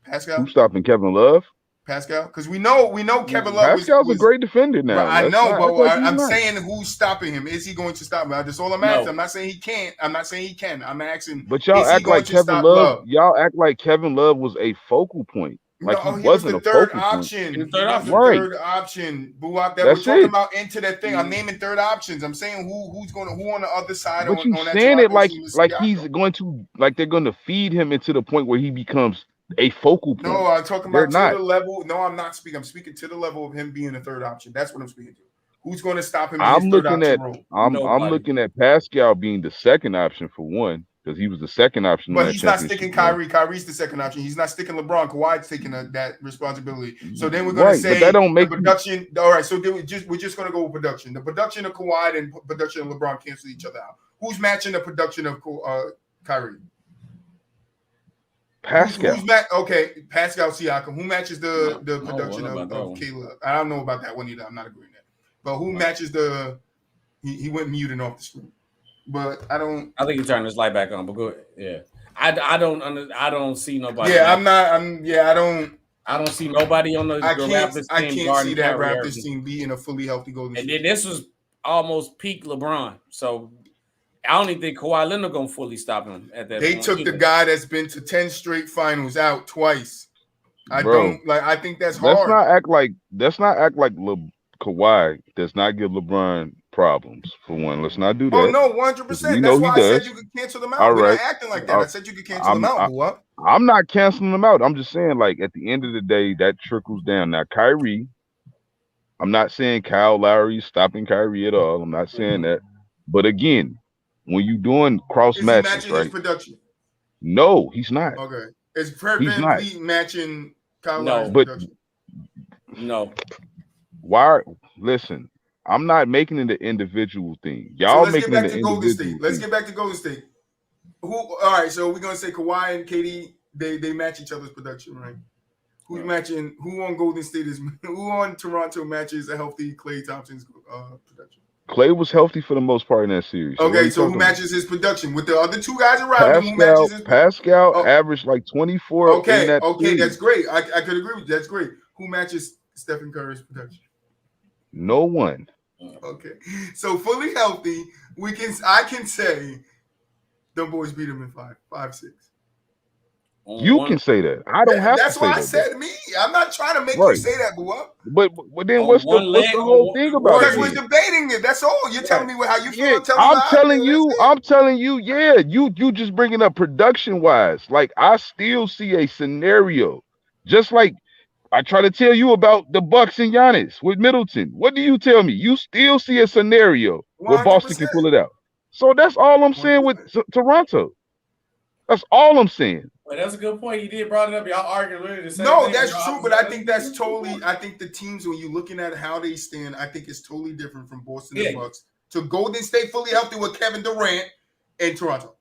Pascal? Who's stopping Kevin Love? Pascal? Because we know Kevin Love Pascal's a great defender now. I know, but I'm saying who's stopping him. Is he going to stop him? That's all I'm asking. I'm not saying he can't. I'm not saying he can. I'm asking. But y'all act like Kevin Love. Y'all act like Kevin Love was a focal point. Like he wasn't the third option. The third option. Buwap, that we're talking about into that thing. I'm naming third options. I'm saying who on the other side. But you saying it like he's going to they're going to feed him into the point where he becomes a focal point. No, I'm talking about to the level. No, I'm not speaking. I'm speaking to the level of him being a third option. That's what I'm speaking to. Who's going to stop him? I'm looking at Pascal being the second option for one. Because he was the second option. But he's not sticking Kyrie. Kyrie's the second option. He's not sticking LeBron. Kawhi's taking that responsibility. So then we're going to say that don't make production. All right. So then we're just going to go with production. The production of Kawhi and production of LeBron cancel each other out. Who's matching the production of Kyrie? Pascal. Okay, Pascal Siakam. Who matches the production of Caleb? I don't know about that one either. I'm not agreeing that. But who matches the? He went muted off the screen. But I think he turned his light back on. But go ahead. Yeah, I don't see nobody. Yeah, I don't see nobody on the Raptors team. I can't see that Raptors team being a fully healthy Golden State. And then this was almost peak LeBron. So I don't even think Kawhi Leonard gonna fully stop him at that. They took the guy that's been to 10 straight finals out twice. I think that's hard. Let's not act like Kawhi does not give LeBron problems for one. Let's not do that. Oh no, 100%. That's why I said you could cancel them out. All right. We're not acting like that. I said you could cancel them out. I'm not canceling them out. I'm just saying, like, at the end of the day, that trickles down. Now, Kyrie, I'm not saying Kyle Lowry is stopping Kyrie at all. I'm not saying that. But again, when you're doing cross matches, right? His production? No, he's not. Okay. Is Fred VanVleet matching Kyle Lowry's production? No. Why? Listen, I'm not making it an individual thing. Y'all making it an individual thing. Let's get back to Golden State. All right, so we're gonna say Kawhi and KD, they match each other's production, right? Who's matching? Who on Golden State is? Who on Toronto matches a healthy Klay Thompson's production? Klay was healthy for the most part in that series. Okay, so who matches his production with the other two guys around him? Who matches his Pascal averaged like 24. Okay, in that series. That's great. I could agree with you. That's great. Who matches Stephen Curry's production? No one. Okay, so fully healthy, I can say them boys beat him in 5-6. You can say that. I don't have to That's say why I that. said me. I'm not trying to make you say that, boo. But then what's the whole thing about it? Because we're debating it. That's all. You're telling me how you feel. I'm telling you. Yeah, you just bringing up production wise. Like I still see a scenario, just like I try to tell you about the Bucks and Giannis with Middleton. What do you tell me? You still see a scenario where Boston can pull it out. So that's all I'm saying with Toronto. That's all I'm saying. Well, that's a good point. You did brought it up. Y'all arguing really the same No, thing. that's true, but I think that's totally. I think the teams, when you're looking at how they stand, I think it's totally different from Boston and Bucks to Golden State fully healthy with Kevin Durant and Toronto.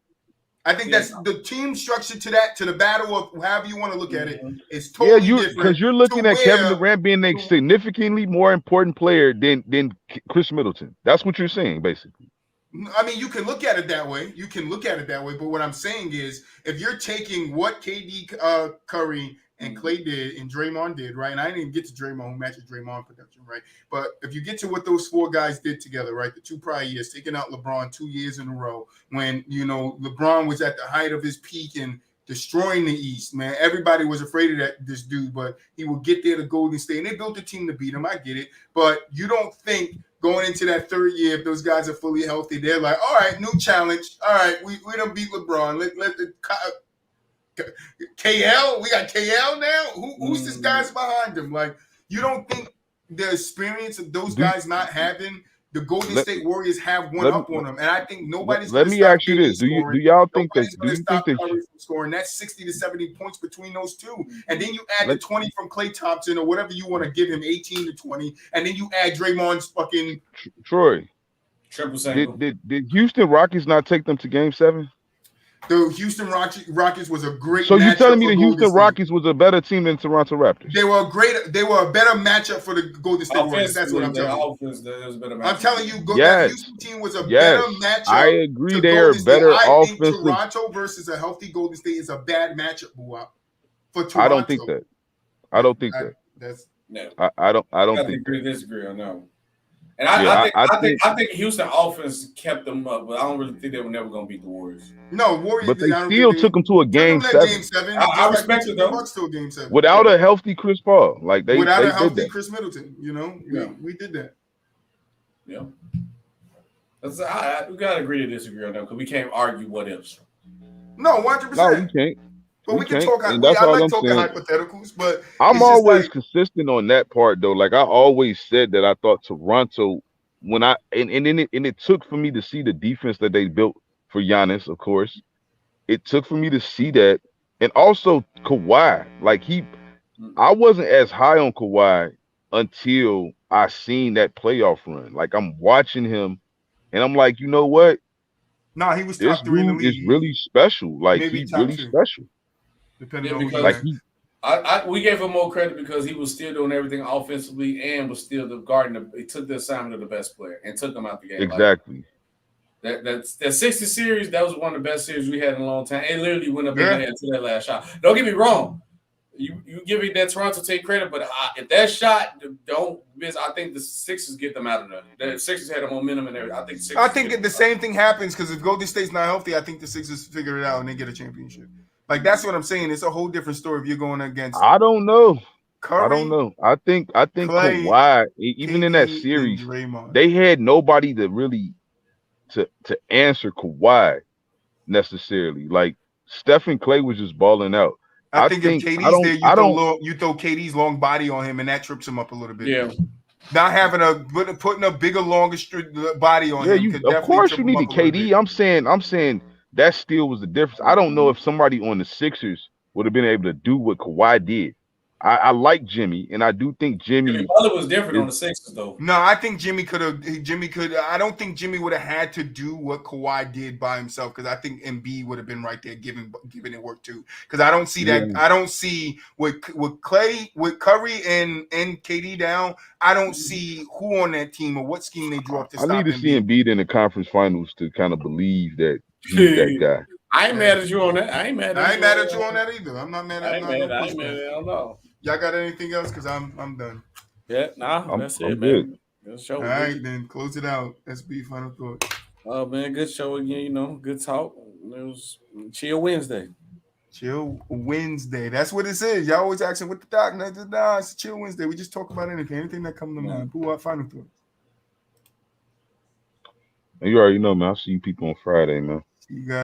I think that's the team structure to the battle of however you want to look at it is totally different. Because you're looking at Kevin Durant being a significantly more important player than Chris Middleton. That's what you're saying, basically. I mean, you can look at it that way. But what I'm saying is, if you're taking what KD, Curry, and Clay did and Draymond did, right? And I didn't even get to Draymond, who matches Draymond production, right? But if you get to what those four guys did together, right? The 2 prior years, taking out LeBron 2 years in a row, when, LeBron was at the height of his peak and destroying the East, man. Everybody was afraid of this dude, but he would get there to Golden State. And they built a team to beat him. I get it. But you don't think going into that third year, if those guys are fully healthy, they're like, all right, new challenge. All right, we don't beat LeBron. Let the KL, we got KL now. Who's this guy's behind him? Like, you don't think the experience of those guys not having the Golden State Warriors have one up on them? And I think nobody's. Let me ask you this: Do y'all think that? Do you think that Curry from scoring? That's 60 to 70 points between those two, and then you add the 20 from Klay Thompson or whatever you want to give him, 18 to 20, and then you add Draymond's fucking Troy. Triple single. Did Houston Rockets not take them to Game 7? The Houston Rockets was a great. So you're telling me the Houston Rockets was a better team than Toronto Raptors? They were a better matchup for the Golden State Warriors. That's what I'm telling you. I'm telling you, that Houston team was a better matchup. I agree, they are better offensively. I think Toronto versus a healthy Golden State is a bad matchup for Toronto. I don't think that. I don't think that. That's no. I don't think. We disagree on that. And I think Houston offense kept them up, but I don't really think they were never going to beat the Warriors. No, Warriors. But they still took them to a Game 7. I respect it though. To a Game 7 without a healthy Chris Paul, without a healthy Chris Middleton. We did that. Yeah. We gotta agree to disagree on that because we can't argue what ifs. No, 100%. No, we can't. But we can talk. I like talking hypotheticals, but I'm always consistent on that part, though. Like I always said that I thought Toronto, when it took for me to see the defense that they built for Giannis, of course. It took for me to see that, and also Kawhi. I wasn't as high on Kawhi until I seen that playoff run. Like I'm watching him, and I'm like, you know what? Nah, he was this top 3 in the league. Is really special. Like he's really special. Depending on we gave him more credit because he was still doing everything offensively and was still he took the assignment of the best player and took him out the game. Exactly. That 60 series, that was one of the best series we had in a long time. It literally went up in the head to that last shot. Don't get me wrong. You give it that Toronto take credit, but if that shot don't miss, I think the Sixers get them out of there. The Sixers had a momentum and everything. I think the same thing happens because if Golden State's not healthy, I think the Sixers figure it out and they get a championship. Like that's what I'm saying. It's a whole different story if you're going against. I don't know. Curry, I don't know. I think Clay, Kawhi, even KD, in that series, they had nobody to really to answer Kawhi necessarily. Like Stephen Clay was just balling out. I think if KD's there, you throw KD's long body on him, and that trips him up a little bit. Yeah. Not having putting a bigger, longer body on him. Of course, you needed KD. I'm saying that still was the difference. I don't know if somebody on the Sixers would have been able to do what Kawhi did. I like Jimmy, and I do think Jimmy Butler was different on the Sixers, though. No, I think Jimmy could. I don't think Jimmy would have had to do what Kawhi did by himself because I think Embiid would have been right there giving it work too. Because I don't see that. I don't see with Clay, with Curry and KD down. I don't see who on that team or what scheme they drew up to stop. I need to see Embiid in the conference finals to kind of believe that he's that guy. I ain't mad at you on that. I ain't mad at you on that either. I'm not mad at you. I ain't mad. I don't know. Y'all got anything else? Because I'm done. Yeah, that's it, good. man. Good show. All right, then close it out. SB final thought. Oh man, good show again. Good talk. It was chill Wednesday. Chill Wednesday. That's what it says. Y'all always asking what the doc. Nah, it's a Chill Wednesday. We just talk about anything that comes to mind. Who are final thoughts? You already know, man. I'll see you people on Friday, man. See you guys.